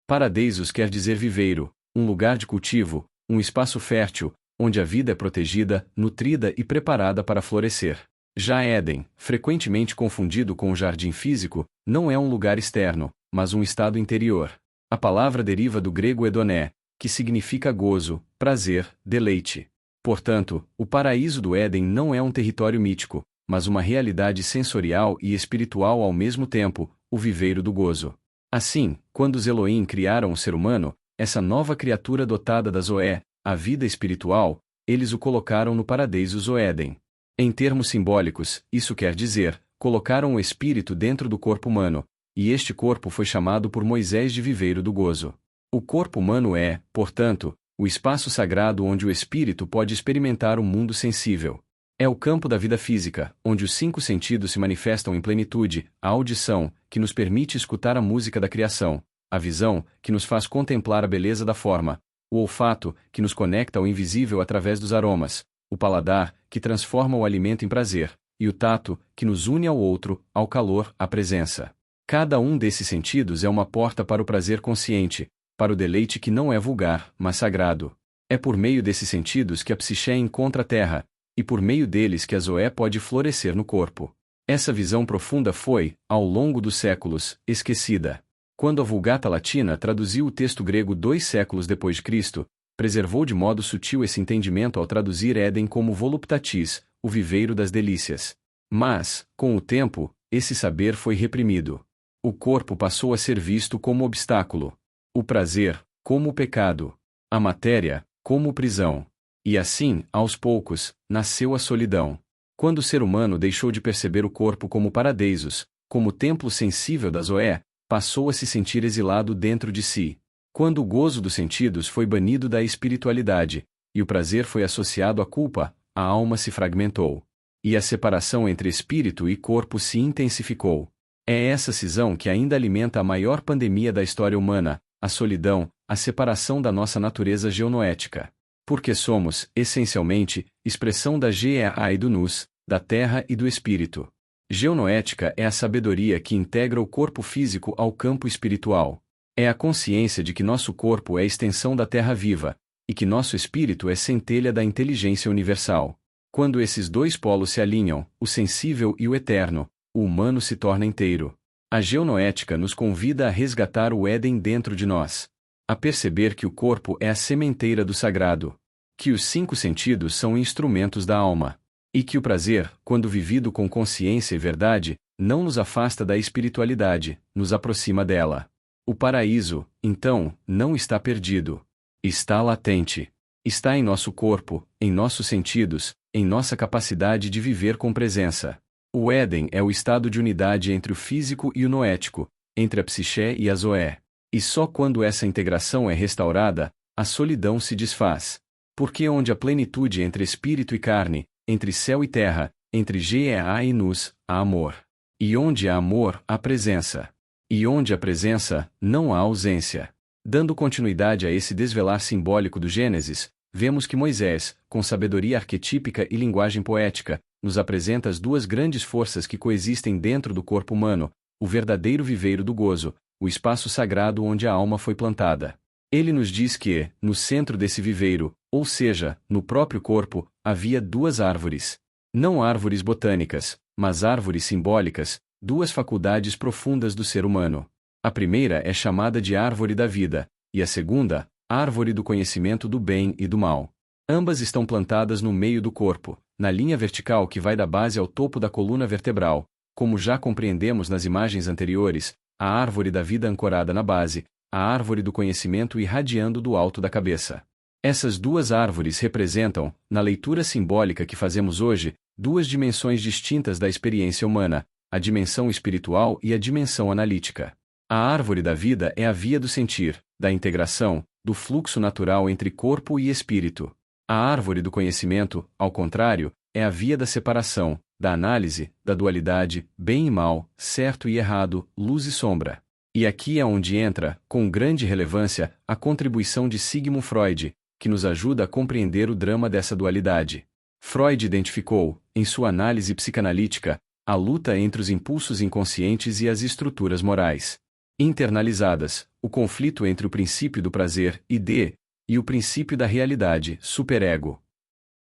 Paradeisos quer dizer viveiro, um lugar de cultivo, um espaço fértil, onde a vida é protegida, nutrida e preparada para florescer. Já Éden, frequentemente confundido com o jardim físico, não é um lugar externo, mas um estado interior. A palavra deriva do grego edoné, que significa gozo, prazer, deleite. Portanto, o paraíso do Éden não é um território mítico, mas uma realidade sensorial e espiritual ao mesmo tempo, o viveiro do gozo. Assim, quando os Elohim criaram o ser humano, essa nova criatura dotada da Zoé, a vida espiritual, eles o colocaram no paraíso ou Éden. Em termos simbólicos, isso quer dizer, colocaram o espírito dentro do corpo humano, e este corpo foi chamado por Moisés de viveiro do gozo. O corpo humano é, portanto, o espaço sagrado onde o espírito pode experimentar o mundo sensível. É o campo da vida física, onde os 5 sentidos se manifestam em plenitude: a audição, que nos permite escutar a música da criação; a visão, que nos faz contemplar a beleza da forma; o olfato, que nos conecta ao invisível através dos aromas; o paladar, que transforma o alimento em prazer; e o tato, que nos une ao outro, ao calor, à presença. Cada um desses sentidos é uma porta para o prazer consciente, para o deleite que não é vulgar, mas sagrado. É por meio desses sentidos que a psiché encontra a terra, e por meio deles que a zoé pode florescer no corpo. Essa visão profunda foi, ao longo dos séculos, esquecida. Quando a Vulgata Latina traduziu o texto grego 2 séculos depois de Cristo, preservou de modo sutil esse entendimento ao traduzir Éden como voluptatis, o viveiro das delícias. Mas, com o tempo, esse saber foi reprimido. O corpo passou a ser visto como obstáculo. O prazer, como o pecado. A matéria, como prisão. E assim, aos poucos, nasceu a solidão. Quando o ser humano deixou de perceber o corpo como paradeisos, como templo sensível da zoé, passou a se sentir exilado dentro de si. Quando o gozo dos sentidos foi banido da espiritualidade, e o prazer foi associado à culpa, a alma se fragmentou. E a separação entre espírito e corpo se intensificou. É essa cisão que ainda alimenta a maior pandemia da história humana, a solidão, a separação da nossa natureza geonoética. Porque somos, essencialmente, expressão da Geá e do Nus, da terra e do espírito. Geonoética é a sabedoria que integra o corpo físico ao campo espiritual. É a consciência de que nosso corpo é extensão da terra viva, e que nosso espírito é centelha da inteligência universal. Quando esses 2 polos se alinham, o sensível e o eterno, o humano se torna inteiro. A geonoética nos convida a resgatar o Éden dentro de nós. A perceber que o corpo é a sementeira do sagrado. Que os 5 sentidos são instrumentos da alma. E que o prazer, quando vivido com consciência e verdade, não nos afasta da espiritualidade, nos aproxima dela. O paraíso, então, não está perdido. Está latente. Está em nosso corpo, em nossos sentidos, em nossa capacidade de viver com presença. O Éden é o estado de unidade entre o físico e o noético, entre a psiché e a zoé. E só quando essa integração é restaurada, a solidão se desfaz. Porque onde a plenitude entre espírito e carne, entre céu e terra, entre Geá e Nus, há amor. E onde há amor, há presença. E onde há presença, não há ausência. Dando continuidade a esse desvelar simbólico do Gênesis, vemos que Moisés, com sabedoria arquetípica e linguagem poética, nos apresenta as 2 grandes forças que coexistem dentro do corpo humano, o verdadeiro viveiro do gozo, o espaço sagrado onde a alma foi plantada. Ele nos diz que, no centro desse viveiro, ou seja, no próprio corpo, havia 2 árvores. Não árvores botânicas, mas árvores simbólicas, 2 faculdades profundas do ser humano. A primeira é chamada de árvore da vida, e a segunda, árvore do conhecimento do bem e do mal. Ambas estão plantadas no meio do corpo, na linha vertical que vai da base ao topo da coluna vertebral, como já compreendemos nas imagens anteriores, a árvore da vida ancorada na base, a árvore do conhecimento irradiando do alto da cabeça. Essas 2 árvores representam, na leitura simbólica que fazemos hoje, 2 dimensões distintas da experiência humana, a dimensão espiritual e a dimensão analítica. A árvore da vida é a via do sentir, da integração, do fluxo natural entre corpo e espírito. A árvore do conhecimento, ao contrário, é a via da separação, da análise, da dualidade, bem e mal, certo e errado, luz e sombra. E aqui é onde entra, com grande relevância, a contribuição de Sigmund Freud, que nos ajuda a compreender o drama dessa dualidade. Freud identificou, em sua análise psicanalítica, a luta entre os impulsos inconscientes e as estruturas morais internalizadas, o conflito entre o princípio do prazer, id, e o princípio da realidade, superego.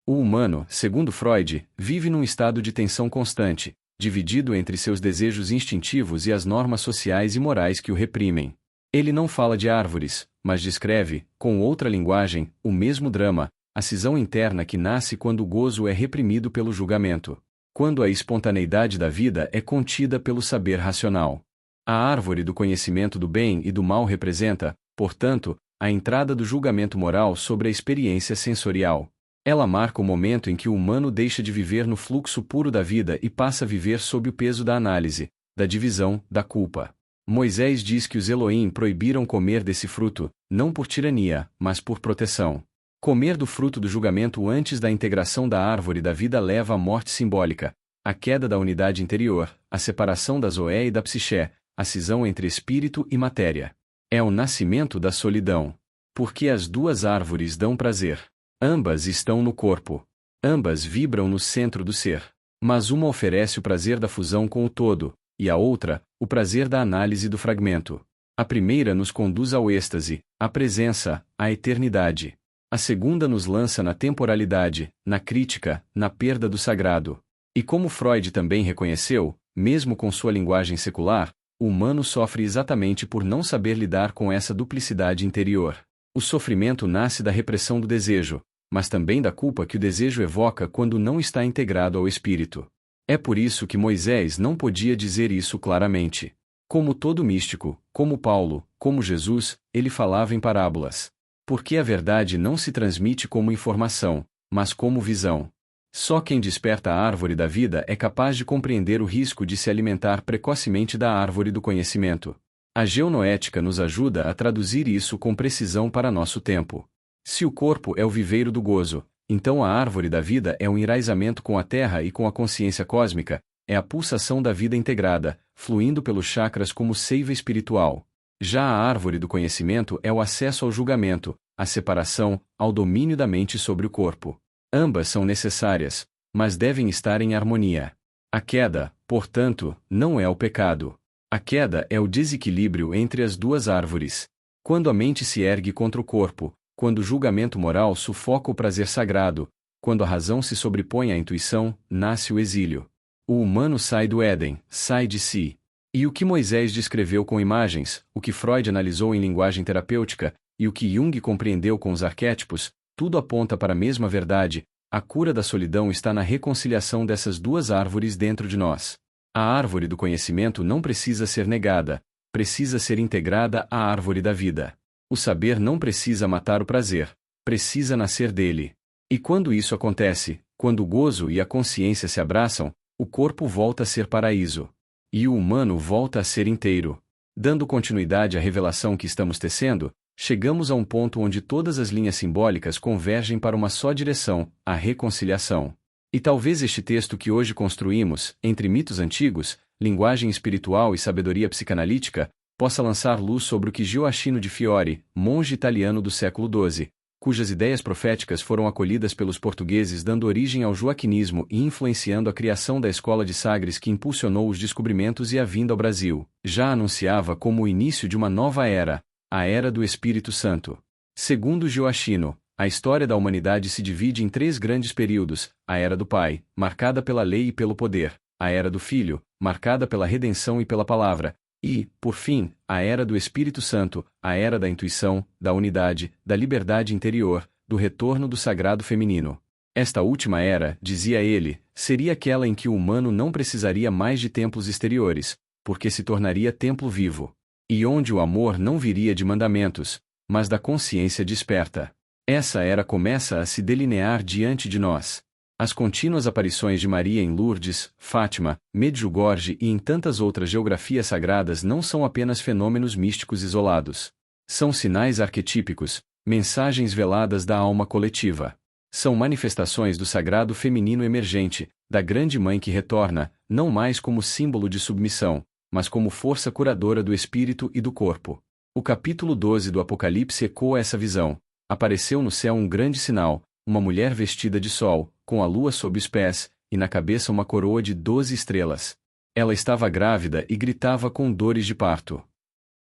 O humano, segundo Freud, vive num estado de tensão constante, dividido entre seus desejos instintivos e as normas sociais e morais que o reprimem. Ele não fala de árvores, mas descreve, com outra linguagem, o mesmo drama, a cisão interna que nasce quando o gozo é reprimido pelo julgamento, quando a espontaneidade da vida é contida pelo saber racional. A árvore do conhecimento do bem e do mal representa, portanto, a entrada do julgamento moral sobre a experiência sensorial. Ela marca o momento em que o humano deixa de viver no fluxo puro da vida e passa a viver sob o peso da análise, da divisão, da culpa. Moisés diz que os Elohim proibiram comer desse fruto, não por tirania, mas por proteção. Comer do fruto do julgamento antes da integração da árvore da vida leva à morte simbólica, à queda da unidade interior, à separação da zoé e da psiché, à cisão entre espírito e matéria. É o nascimento da solidão. Porque as duas árvores dão prazer. Ambas estão no corpo. Ambas vibram no centro do ser. Mas uma oferece o prazer da fusão com o todo, e a outra, o prazer da análise do fragmento. A primeira nos conduz ao êxtase, à presença, à eternidade. A segunda nos lança na temporalidade, na crítica, na perda do sagrado. E como Freud também reconheceu, mesmo com sua linguagem secular, o humano sofre exatamente por não saber lidar com essa duplicidade interior. O sofrimento nasce da repressão do desejo, mas também da culpa que o desejo evoca quando não está integrado ao espírito. É por isso que Moisés não podia dizer isso claramente. Como todo místico, como Paulo, como Jesus, ele falava em parábolas. Porque a verdade não se transmite como informação, mas como visão. Só quem desperta a árvore da vida é capaz de compreender o risco de se alimentar precocemente da árvore do conhecimento. A geonoética nos ajuda a traduzir isso com precisão para nosso tempo. Se o corpo é o viveiro do gozo, então a árvore da vida é um enraizamento com a terra e com a consciência cósmica, é a pulsação da vida integrada, fluindo pelos chakras como seiva espiritual. Já a árvore do conhecimento é o acesso ao julgamento, à separação, ao domínio da mente sobre o corpo. Ambas são necessárias, mas devem estar em harmonia. A queda, portanto, não é o pecado. A queda é o desequilíbrio entre as duas árvores. Quando a mente se ergue contra o corpo, quando o julgamento moral sufoca o prazer sagrado, quando a razão se sobrepõe à intuição, nasce o exílio. O humano sai do Éden, sai de si. E o que Moisés descreveu com imagens, o que Freud analisou em linguagem terapêutica, e o que Jung compreendeu com os arquétipos, tudo aponta para a mesma verdade: a cura da solidão está na reconciliação dessas duas árvores dentro de nós. A árvore do conhecimento não precisa ser negada, precisa ser integrada à árvore da vida. O saber não precisa matar o prazer, precisa nascer dele. E quando isso acontece, quando o gozo e a consciência se abraçam, o corpo volta a ser paraíso. E o humano volta a ser inteiro. Dando continuidade à revelação que estamos tecendo, chegamos a um ponto onde todas as linhas simbólicas convergem para uma só direção, a reconciliação. E talvez este texto que hoje construímos, entre mitos antigos, linguagem espiritual e sabedoria psicanalítica, possa lançar luz sobre o que Gioachino de Fiore, monge italiano do século XII, cujas ideias proféticas foram acolhidas pelos portugueses dando origem ao joaquinismo e influenciando a criação da escola de Sagres que impulsionou os descobrimentos e a vinda ao Brasil, já anunciava como o início de uma nova era, a Era do Espírito Santo. Segundo Gioachino, a história da humanidade se divide em 3 grandes períodos: a Era do Pai, marcada pela lei e pelo poder; a Era do Filho, marcada pela redenção e pela palavra; e, por fim, a Era do Espírito Santo, a Era da intuição, da unidade, da liberdade interior, do retorno do sagrado feminino. Esta última era, dizia ele, seria aquela em que o humano não precisaria mais de templos exteriores, porque se tornaria templo vivo. E onde o amor não viria de mandamentos, mas da consciência desperta. Essa era começa a se delinear diante de nós. As contínuas aparições de Maria em Lourdes, Fátima, Medjugorje e em tantas outras geografias sagradas não são apenas fenômenos místicos isolados. São sinais arquetípicos, mensagens veladas da alma coletiva. São manifestações do sagrado feminino emergente, da grande mãe que retorna, não mais como símbolo de submissão, mas como força curadora do espírito e do corpo. O capítulo 12 do Apocalipse ecoa essa visão. Apareceu no céu um grande sinal, uma mulher vestida de sol, com a lua sob os pés, e na cabeça uma coroa de 12 estrelas. Ela estava grávida e gritava com dores de parto.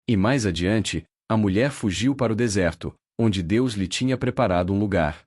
E mais adiante, a mulher fugiu para o deserto, onde Deus lhe tinha preparado um lugar.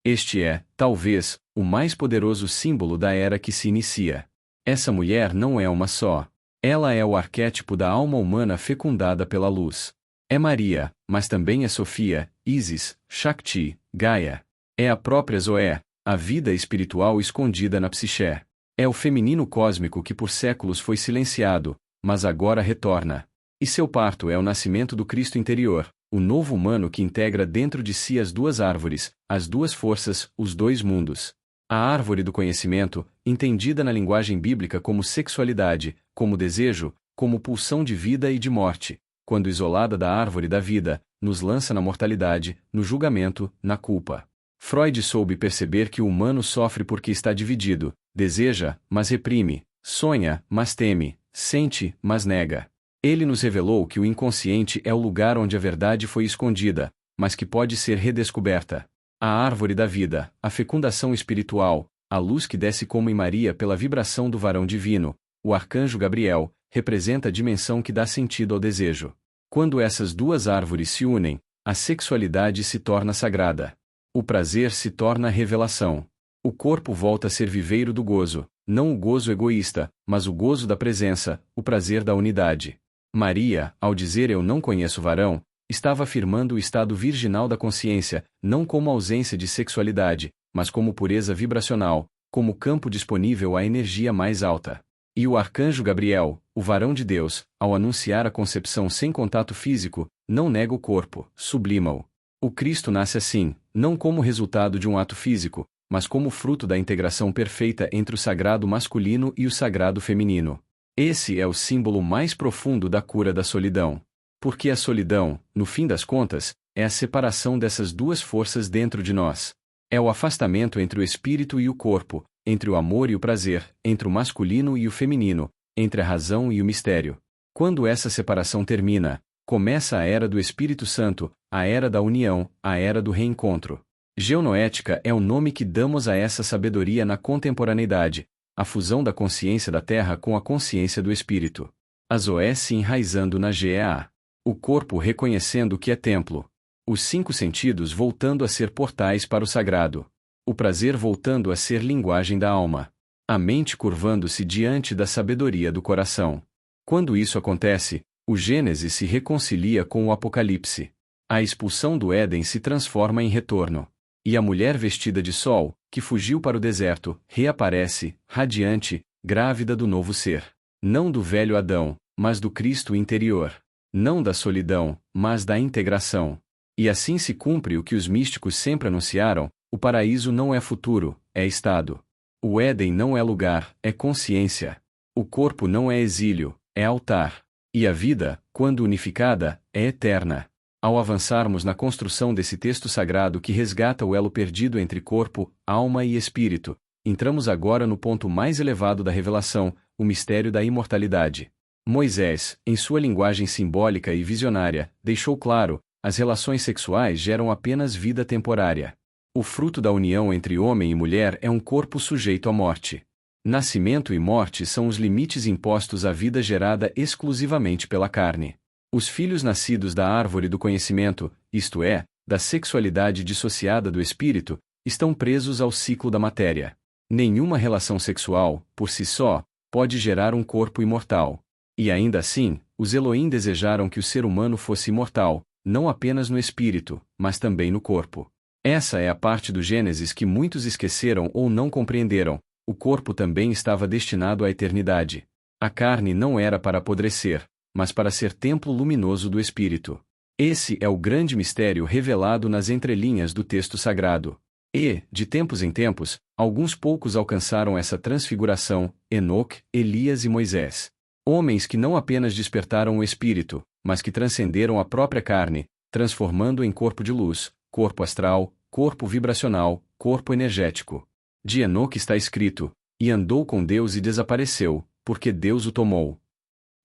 Este é, talvez, o mais poderoso símbolo da era que se inicia. Essa mulher não é uma só. Ela é o arquétipo da alma humana fecundada pela luz. É Maria, mas também é Sofia, Ísis, Shakti, Gaia. É a própria Zoé, a vida espiritual escondida na psiché. É o feminino cósmico que por séculos foi silenciado, mas agora retorna. E seu parto é o nascimento do Cristo interior, o novo humano que integra dentro de si as duas árvores, as duas forças, os dois mundos. A árvore do conhecimento, entendida na linguagem bíblica como sexualidade, como desejo, como pulsão de vida e de morte. quando isolada da árvore da vida, nos lança na mortalidade, no julgamento, na culpa. Freud soube perceber que o humano sofre porque está dividido, deseja, mas reprime, sonha, mas teme, sente, mas nega. Ele nos revelou que o inconsciente é o lugar onde a verdade foi escondida, mas que pode ser redescoberta. A árvore da vida, a fecundação espiritual, a luz que desce como em Maria pela vibração do varão divino, o arcanjo Gabriel, representa a dimensão que dá sentido ao desejo. Quando essas duas árvores se unem, a sexualidade se torna sagrada. O prazer se torna revelação. O corpo volta a ser viveiro do gozo, não o gozo egoísta, mas o gozo da presença, o prazer da unidade. Maria, ao dizer eu não conheço varão, estava afirmando o estado virginal da consciência, não como ausência de sexualidade, mas como pureza vibracional, como campo disponível à energia mais alta. E o arcanjo Gabriel, o varão de Deus, ao anunciar a concepção sem contato físico, não nega o corpo, sublima-o. O Cristo nasce assim, não como resultado de um ato físico, mas como fruto da integração perfeita entre o sagrado masculino e o sagrado feminino. Esse é o símbolo mais profundo da cura da solidão. Porque a solidão, no fim das contas, é a separação dessas duas forças dentro de nós. É o afastamento entre o espírito e o corpo, entre o amor e o prazer, entre o masculino e o feminino, entre a razão e o mistério. Quando essa separação termina, começa a era do Espírito Santo, a era da união, a era do reencontro. Geonoética é o nome que damos a essa sabedoria na contemporaneidade, a fusão da consciência da Terra com a consciência do Espírito. A Zoé se enraizando na GEA. O corpo reconhecendo que é templo. Os 5 sentidos voltando a ser portais para o sagrado. O prazer voltando a ser linguagem da alma. A mente curvando-se diante da sabedoria do coração. Quando isso acontece, o Gênesis se reconcilia com o Apocalipse. A expulsão do Éden se transforma em retorno. E a mulher vestida de sol, que fugiu para o deserto, reaparece, radiante, grávida do novo ser. Não do velho Adão, mas do Cristo interior. Não da solidão, mas da integração. E assim se cumpre o que os místicos sempre anunciaram: o paraíso não é futuro, é estado. O Éden não é lugar, é consciência. O corpo não é exílio, é altar. E a vida, quando unificada, é eterna. Ao avançarmos na construção desse texto sagrado que resgata o elo perdido entre corpo, alma e espírito, entramos agora no ponto mais elevado da revelação, o mistério da imortalidade. Moisés, em sua linguagem simbólica e visionária, deixou claro: as relações sexuais geram apenas vida temporária. O fruto da união entre homem e mulher é um corpo sujeito à morte. Nascimento e morte são os limites impostos à vida gerada exclusivamente pela carne. Os filhos nascidos da árvore do conhecimento, isto é, da sexualidade dissociada do espírito, estão presos ao ciclo da matéria. Nenhuma relação sexual, por si só, pode gerar um corpo imortal. E ainda assim, os Elohim desejaram que o ser humano fosse imortal, não apenas no espírito, mas também no corpo. Essa é a parte do Gênesis que muitos esqueceram ou não compreenderam: o corpo também estava destinado à eternidade. A carne não era para apodrecer, mas para ser templo luminoso do Espírito. Esse é o grande mistério revelado nas entrelinhas do texto sagrado. E, de tempos em tempos, alguns poucos alcançaram essa transfiguração: Enoque, Elias e Moisés. Homens que não apenas despertaram o espírito, mas que transcenderam a própria carne, transformando em corpo de luz, corpo astral, corpo vibracional, corpo energético. De Enoque está escrito: e andou com Deus e desapareceu, porque Deus o tomou.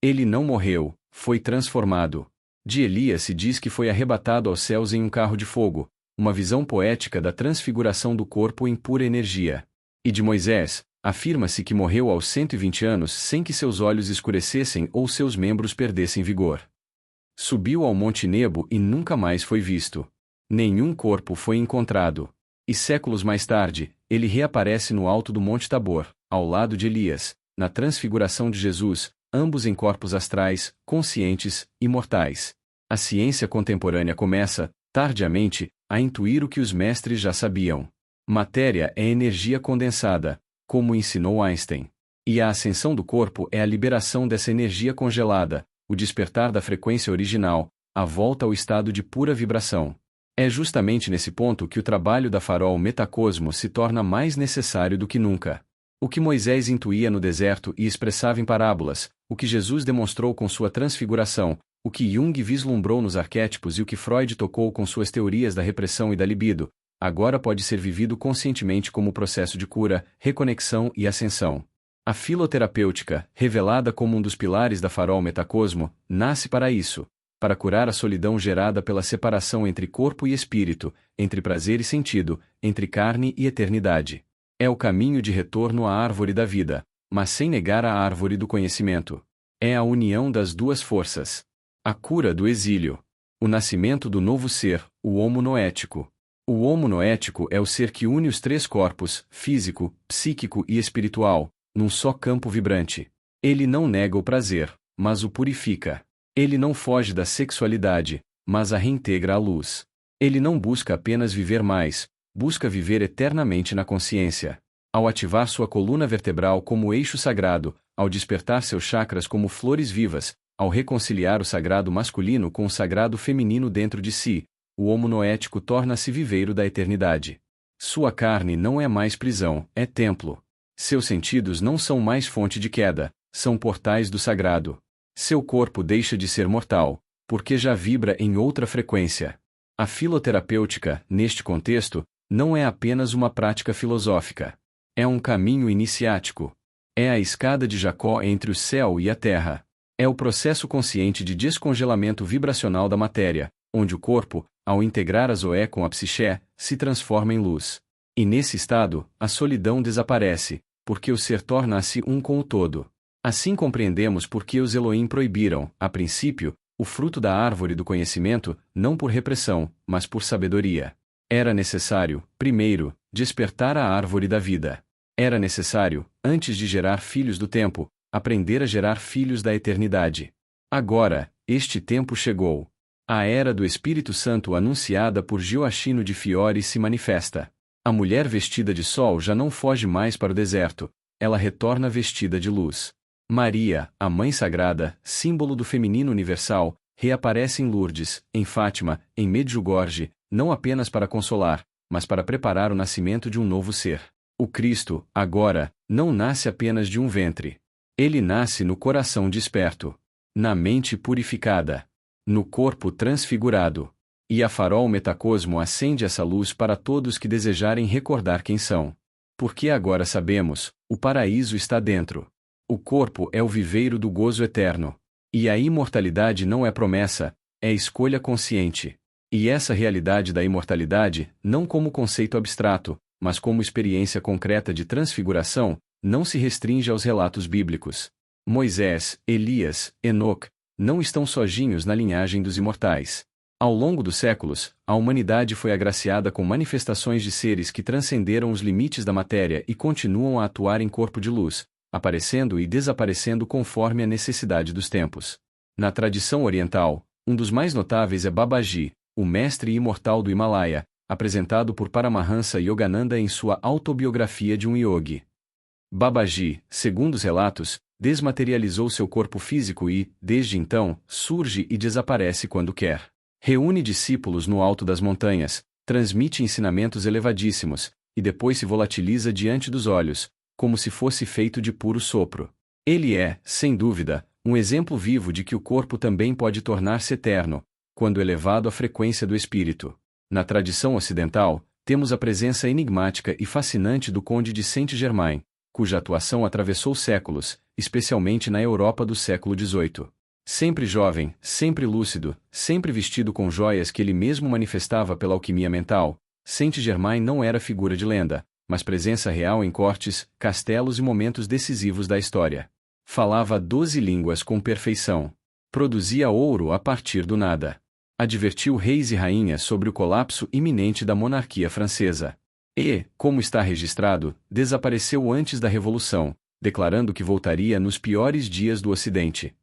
Ele não morreu, foi transformado. De Elias se diz que foi arrebatado aos céus em um carro de fogo, uma visão poética da transfiguração do corpo em pura energia. E de Moisés, afirma-se que morreu aos 120 anos sem que seus olhos escurecessem ou seus membros perdessem vigor. Subiu ao Monte Nebo e nunca mais foi visto. Nenhum corpo foi encontrado. E séculos mais tarde, ele reaparece no alto do Monte Tabor, ao lado de Elias, na transfiguração de Jesus, ambos em corpos astrais, conscientes, imortais. A ciência contemporânea começa, tardiamente, a intuir o que os mestres já sabiam. Matéria é energia condensada, como ensinou Einstein. E a ascensão do corpo é a liberação dessa energia congelada, o despertar da frequência original, a volta ao estado de pura vibração. É justamente nesse ponto que o trabalho da Farol Metacosmo se torna mais necessário do que nunca. O que Moisés intuía no deserto e expressava em parábolas, o que Jesus demonstrou com sua transfiguração, O que Jung vislumbrou nos arquétipos e o que Freud tocou com suas teorias da repressão e da libido, agora pode ser vivido conscientemente como processo de cura, reconexão e ascensão. A filoterapêutica, revelada como um dos pilares da Farol Metacosmo, nasce para isso, para curar a solidão gerada pela separação entre corpo e espírito, entre prazer e sentido, entre carne e eternidade. É o caminho de retorno à árvore da vida, mas sem negar a árvore do conhecimento. É a união das duas forças. A cura do exílio. O nascimento do novo ser, o homo noético. O homo noético é o ser que une os três corpos, físico, psíquico e espiritual, num só campo vibrante. Ele não nega o prazer, mas o purifica. Ele não foge da sexualidade, mas a reintegra à luz. Ele não busca apenas viver mais, busca viver eternamente na consciência. Ao ativar sua coluna vertebral como eixo sagrado, ao despertar seus chakras como flores vivas, ao reconciliar o sagrado masculino com o sagrado feminino dentro de si, o homo noético torna-se viveiro da eternidade. Sua carne não é mais prisão, é templo. Seus sentidos não são mais fonte de queda, são portais do sagrado. Seu corpo deixa de ser mortal, porque já vibra em outra frequência. A filoterapêutica, neste contexto, não é apenas uma prática filosófica. É um caminho iniciático. É a escada de Jacó entre o céu e a terra. É o processo consciente de descongelamento vibracional da matéria, onde o corpo, ao integrar a zoé com a psiché, se transforma em luz. E nesse estado, a solidão desaparece, porque o ser torna-se um com o todo. Assim compreendemos por que os Elohim proibiram, a princípio, o fruto da árvore do conhecimento, não por repressão, mas por sabedoria. Era necessário, primeiro, despertar a árvore da vida. Era necessário, antes de gerar filhos do tempo, aprender a gerar filhos da eternidade. Agora, este tempo chegou. A era do Espírito Santo anunciada por Gioachino de Fiore se manifesta. A mulher vestida de sol já não foge mais para o deserto, ela retorna vestida de luz. Maria, a Mãe Sagrada, símbolo do feminino universal, reaparece em Lourdes, em Fátima, em Medjugorje, não apenas para consolar, mas para preparar o nascimento de um novo ser. O Cristo, agora, não nasce apenas de um ventre. Ele nasce no coração desperto, na mente purificada, no corpo transfigurado. E a Farol Metacosmo acende essa luz para todos que desejarem recordar quem são. Porque agora sabemos, o paraíso está dentro. O corpo é o viveiro do gozo eterno. E a imortalidade não é promessa, é escolha consciente. E essa realidade da imortalidade, não como conceito abstrato, mas como experiência concreta de transfiguração, não se restringe aos relatos bíblicos. Moisés, Elias, Enoque, não estão sozinhos na linhagem dos imortais. Ao longo dos séculos, a humanidade foi agraciada com manifestações de seres que transcenderam os limites da matéria e continuam a atuar em corpo de luz, aparecendo e desaparecendo conforme a necessidade dos tempos. Na tradição oriental, um dos mais notáveis é Babaji, o mestre imortal do Himalaia, apresentado por Paramahansa Yogananda em sua autobiografia de um yogi. Babaji, segundo os relatos, desmaterializou seu corpo físico e, desde então, surge e desaparece quando quer. Reúne discípulos no alto das montanhas, transmite ensinamentos elevadíssimos, e depois se volatiliza diante dos olhos, como se fosse feito de puro sopro. Ele é, sem dúvida, um exemplo vivo de que o corpo também pode tornar-se eterno, quando elevado à frequência do espírito. Na tradição ocidental, temos a presença enigmática e fascinante do Conde de Saint-Germain, cuja atuação atravessou séculos, especialmente na Europa do século XVIII. Sempre jovem, sempre lúcido, sempre vestido com joias que ele mesmo manifestava pela alquimia mental, Saint-Germain não era figura de lenda, mas presença real em cortes, castelos e momentos decisivos da história. Falava 12 línguas com perfeição. Produzia ouro a partir do nada. Advertiu reis e rainhas sobre o colapso iminente da monarquia francesa. E, como está registrado, desapareceu antes da Revolução, declarando que voltaria nos piores dias do Ocidente.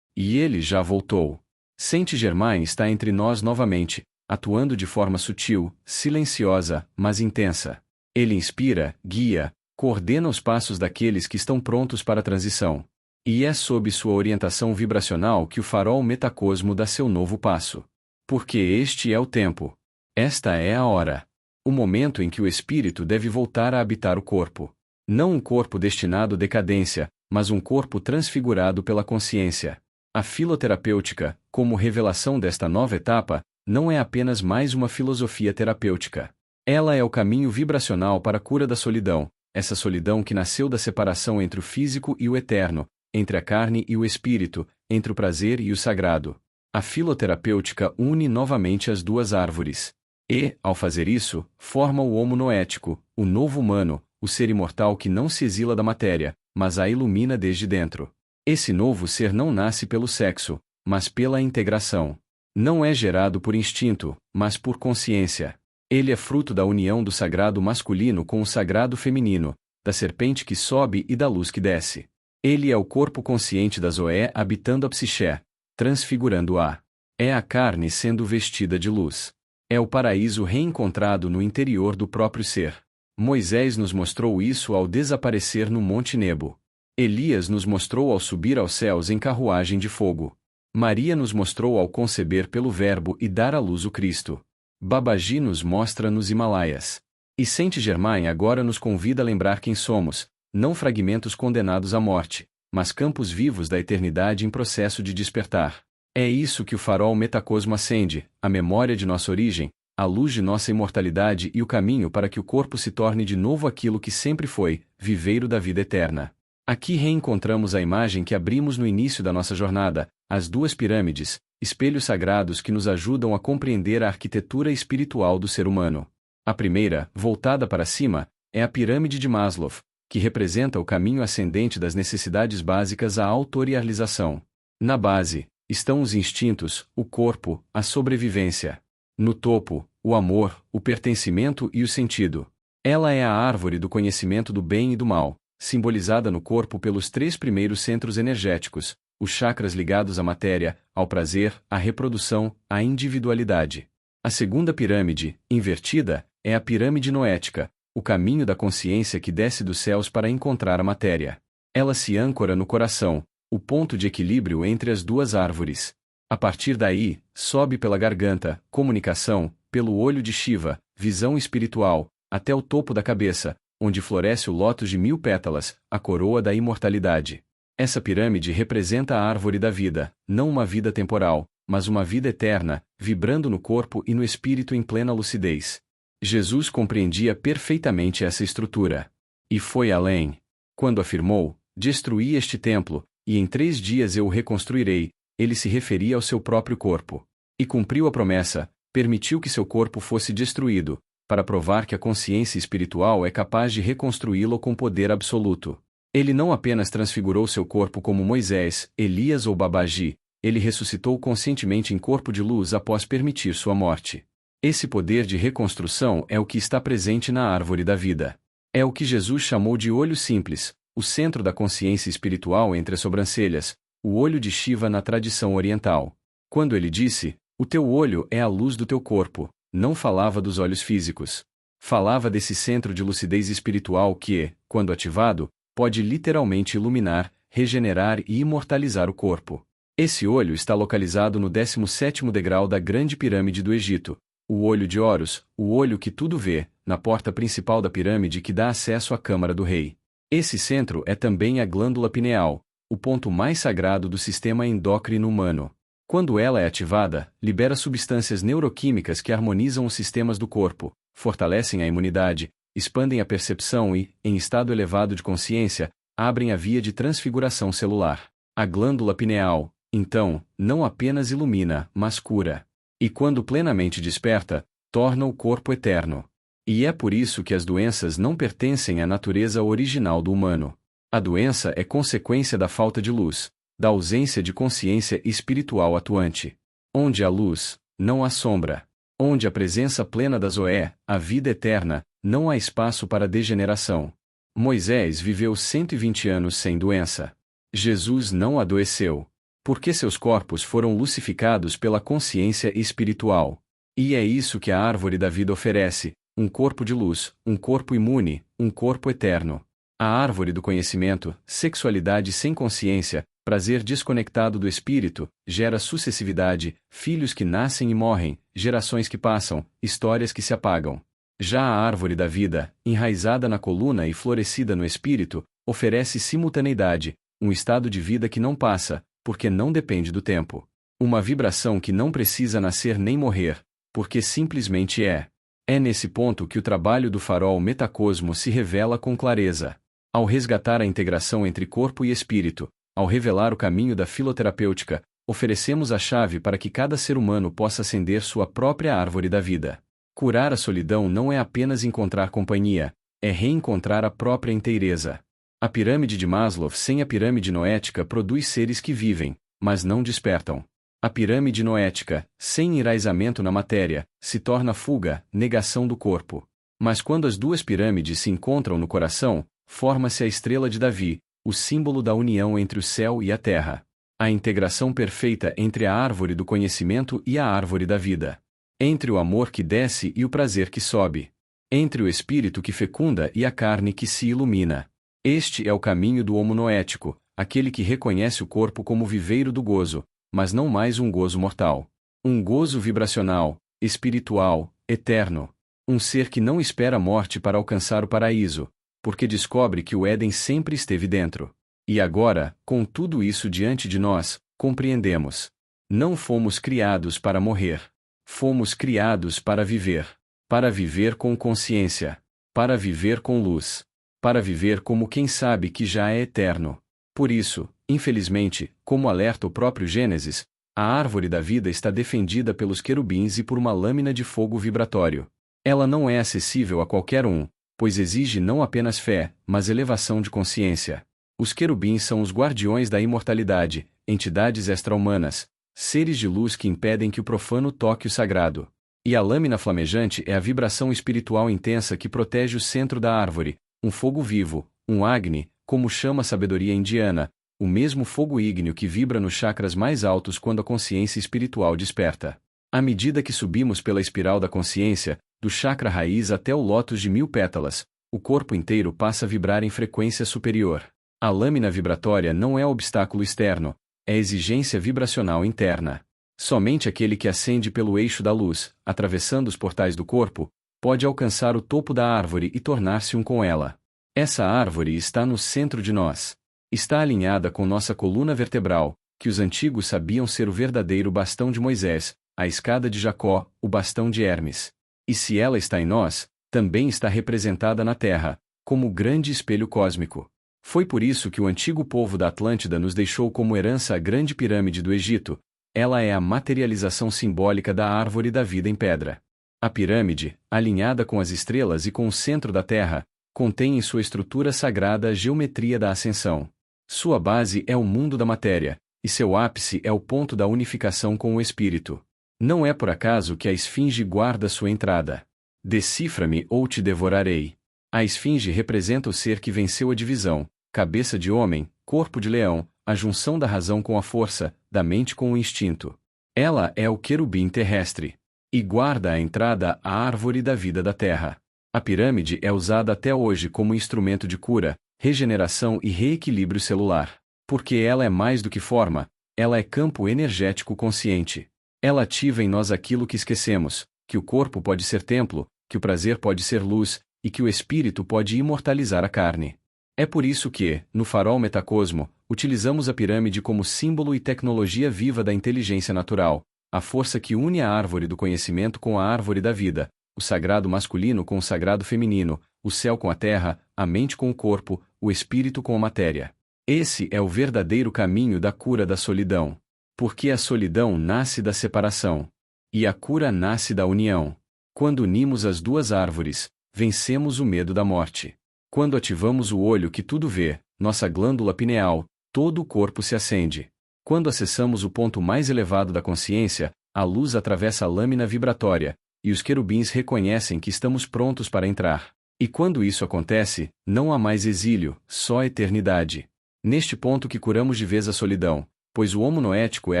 E ele já voltou. Saint-Germain está entre nós novamente, atuando de forma sutil, silenciosa, mas intensa. Ele inspira, guia, coordena os passos daqueles que estão prontos para a transição. E é sob sua orientação vibracional que o farol metacosmo dá seu novo passo. Porque este é o tempo. Esta é a hora. O momento em que o espírito deve voltar a habitar o corpo. Não um corpo destinado à decadência, mas um corpo transfigurado pela consciência. A filoterapêutica, como revelação desta nova etapa, não é apenas mais uma filosofia terapêutica. Ela é o caminho vibracional para a cura da solidão, essa solidão que nasceu da separação entre o físico e o eterno, entre a carne e o espírito, entre o prazer e o sagrado. A filoterapêutica une novamente as duas árvores. E, ao fazer isso, forma o homo noético, o novo humano, o ser imortal que não se exila da matéria, mas a ilumina desde dentro. Esse novo ser não nasce pelo sexo, mas pela integração. Não é gerado por instinto, mas por consciência. Ele é fruto da união do sagrado masculino com o sagrado feminino, da serpente que sobe e da luz que desce. Ele é o corpo consciente da Zoé habitando a psiché, transfigurando-a. É a carne sendo vestida de luz. É o paraíso reencontrado no interior do próprio ser. Moisés nos mostrou isso ao desaparecer no Monte Nebo. Elias nos mostrou ao subir aos céus em carruagem de fogo. Maria nos mostrou ao conceber pelo Verbo e dar à luz o Cristo. Babaji nos mostra nos Himalaias. E Saint-Germain agora nos convida a lembrar quem somos, não fragmentos condenados à morte, mas campos vivos da eternidade em processo de despertar. É isso que o farol metacosmo acende, a memória de nossa origem, a luz de nossa imortalidade e o caminho para que o corpo se torne de novo aquilo que sempre foi, viveiro da vida eterna. Aqui reencontramos a imagem que abrimos no início da nossa jornada, as duas pirâmides, espelhos sagrados que nos ajudam a compreender a arquitetura espiritual do ser humano. A primeira, voltada para cima, é a pirâmide de Maslow, que representa o caminho ascendente das necessidades básicas à autorrealização. Na base, estão os instintos, o corpo, a sobrevivência. No topo, o amor, o pertencimento e o sentido. Ela é a árvore do conhecimento do bem e do mal, simbolizada no corpo pelos 3 primeiros centros energéticos, os chakras ligados à matéria, ao prazer, à reprodução, à individualidade. A segunda pirâmide, invertida, é a pirâmide noética, o caminho da consciência que desce dos céus para encontrar a matéria. Ela se âncora no coração, o ponto de equilíbrio entre as duas árvores. A partir daí, sobe pela garganta, comunicação, pelo olho de Shiva, visão espiritual, até o topo da cabeça, onde floresce o lótus de 1000 pétalas, a coroa da imortalidade. Essa pirâmide representa a árvore da vida, não uma vida temporal, mas uma vida eterna, vibrando no corpo e no espírito em plena lucidez. Jesus compreendia perfeitamente essa estrutura. E foi além. Quando afirmou, destruí este templo, e em 3 dias eu o reconstruirei, ele se referia ao seu próprio corpo. E cumpriu a promessa, permitiu que seu corpo fosse destruído, para provar que a consciência espiritual é capaz de reconstruí-lo com poder absoluto. Ele não apenas transfigurou seu corpo como Moisés, Elias ou Babaji, ele ressuscitou conscientemente em corpo de luz após permitir sua morte. Esse poder de reconstrução é o que está presente na árvore da vida. É o que Jesus chamou de olho simples, o centro da consciência espiritual entre as sobrancelhas, o olho de Shiva na tradição oriental. Quando ele disse, o teu olho é a luz do teu corpo, não falava dos olhos físicos. Falava desse centro de lucidez espiritual que, quando ativado, pode literalmente iluminar, regenerar e imortalizar o corpo. Esse olho está localizado no 17º degrau da Grande Pirâmide do Egito, o olho de Horus, o olho que tudo vê, na porta principal da pirâmide que dá acesso à Câmara do Rei. Esse centro é também a glândula pineal, o ponto mais sagrado do sistema endócrino humano. Quando ela é ativada, libera substâncias neuroquímicas que harmonizam os sistemas do corpo, fortalecem a imunidade, expandem a percepção e, em estado elevado de consciência, abrem a via de transfiguração celular. A glândula pineal, então, não apenas ilumina, mas cura. E quando plenamente desperta, torna o corpo eterno. E é por isso que as doenças não pertencem à natureza original do humano. A doença é consequência da falta de luz, da ausência de consciência espiritual atuante. Onde há luz, não há sombra. Onde a presença plena da Zoé, a vida eterna, não há espaço para degeneração. Moisés viveu 120 anos sem doença. Jesus não adoeceu. Porque seus corpos foram lucificados pela consciência espiritual. E é isso que a árvore da vida oferece, um corpo de luz, um corpo imune, um corpo eterno. A árvore do conhecimento, sexualidade sem consciência, prazer desconectado do espírito, gera sucessividade, filhos que nascem e morrem, gerações que passam, histórias que se apagam. Já a árvore da vida, enraizada na coluna e florescida no espírito, oferece simultaneidade, um estado de vida que não passa, porque não depende do tempo. Uma vibração que não precisa nascer nem morrer, porque simplesmente é. É nesse ponto que o trabalho do farol metacosmo se revela com clareza. Ao resgatar a integração entre corpo e espírito, ao revelar o caminho da filoterapêutica, oferecemos a chave para que cada ser humano possa acender sua própria árvore da vida. Curar a solidão não é apenas encontrar companhia, é reencontrar a própria inteireza. A pirâmide de Maslow sem a pirâmide noética produz seres que vivem, mas não despertam. A pirâmide noética, sem enraizamento na matéria, se torna fuga, negação do corpo. Mas quando as duas pirâmides se encontram no coração, forma-se a estrela de Davi, o símbolo da união entre o céu e a terra. A integração perfeita entre a árvore do conhecimento e a árvore da vida. Entre o amor que desce e o prazer que sobe. Entre o espírito que fecunda e a carne que se ilumina. Este é o caminho do homo noético, aquele que reconhece o corpo como viveiro do gozo, mas não mais um gozo mortal. Um gozo vibracional, espiritual, eterno. Um ser que não espera a morte para alcançar o paraíso, porque descobre que o Éden sempre esteve dentro. E agora, com tudo isso diante de nós, compreendemos. Não fomos criados para morrer. Fomos criados para viver. Para viver com consciência. Para viver com luz. Para viver como quem sabe que já é eterno. Por isso, infelizmente, como alerta o próprio Gênesis, a árvore da vida está defendida pelos querubins e por uma lâmina de fogo vibratório. Ela não é acessível a qualquer um, pois exige não apenas fé, mas elevação de consciência. Os querubins são os guardiões da imortalidade, entidades extra-humanas, seres de luz que impedem que o profano toque o sagrado. E a lâmina flamejante é a vibração espiritual intensa que protege o centro da árvore, um fogo vivo, um Agni, como chama a sabedoria indiana, o mesmo fogo ígneo que vibra nos chakras mais altos quando a consciência espiritual desperta. À medida que subimos pela espiral da consciência, do chakra raiz até o lótus de 1000 pétalas, o corpo inteiro passa a vibrar em frequência superior. A lâmina vibratória não é obstáculo externo, é exigência vibracional interna. Somente aquele que ascende pelo eixo da luz, atravessando os portais do corpo, pode alcançar o topo da árvore e tornar-se um com ela. Essa árvore está no centro de nós. Está alinhada com nossa coluna vertebral, que os antigos sabiam ser o verdadeiro bastão de Moisés, a escada de Jacó, o bastão de Hermes. E se ela está em nós, também está representada na Terra, como o grande espelho cósmico. Foi por isso que o antigo povo da Atlântida nos deixou como herança a grande pirâmide do Egito. Ela é a materialização simbólica da árvore da vida em pedra. A pirâmide, alinhada com as estrelas e com o centro da Terra, contém em sua estrutura sagrada a geometria da ascensão. Sua base é o mundo da matéria, e seu ápice é o ponto da unificação com o espírito. Não é por acaso que a esfinge guarda sua entrada. Decifra-me ou te devorarei. A esfinge representa o ser que venceu a divisão, cabeça de homem, corpo de leão, a junção da razão com a força, da mente com o instinto. Ela é o querubim terrestre. E guarda a entrada à árvore da vida da terra. A pirâmide é usada até hoje como instrumento de cura, regeneração e reequilíbrio celular. Porque ela é mais do que forma, ela é campo energético consciente. Ela ativa em nós aquilo que esquecemos, que o corpo pode ser templo, que o prazer pode ser luz, e que o espírito pode imortalizar a carne. É por isso que, no farol metacosmo, utilizamos a pirâmide como símbolo e tecnologia viva da inteligência natural, a força que une a árvore do conhecimento com a árvore da vida, o sagrado masculino com o sagrado feminino, o céu com a terra, a mente com o corpo, o espírito com a matéria. Esse é o verdadeiro caminho da cura da solidão. Porque a solidão nasce da separação. E a cura nasce da união. Quando unimos as duas árvores, vencemos o medo da morte. Quando ativamos o olho que tudo vê, nossa glândula pineal, todo o corpo se acende. Quando acessamos o ponto mais elevado da consciência, a luz atravessa a lâmina vibratória, e os querubins reconhecem que estamos prontos para entrar. E quando isso acontece, não há mais exílio, só eternidade. Neste ponto que curamos de vez a solidão, pois o homo noético é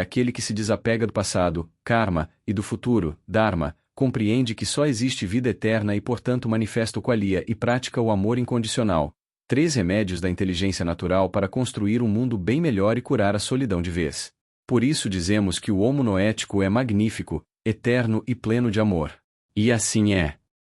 aquele que se desapega do passado, karma, e do futuro, dharma, compreende que só existe vida eterna e portanto manifesta o qualia e pratica o amor incondicional. 3 remédios da inteligência natural para construir um mundo bem melhor e curar a solidão de vez. Por isso dizemos que o homo noético é magnífico, eterno e pleno de amor. E assim é.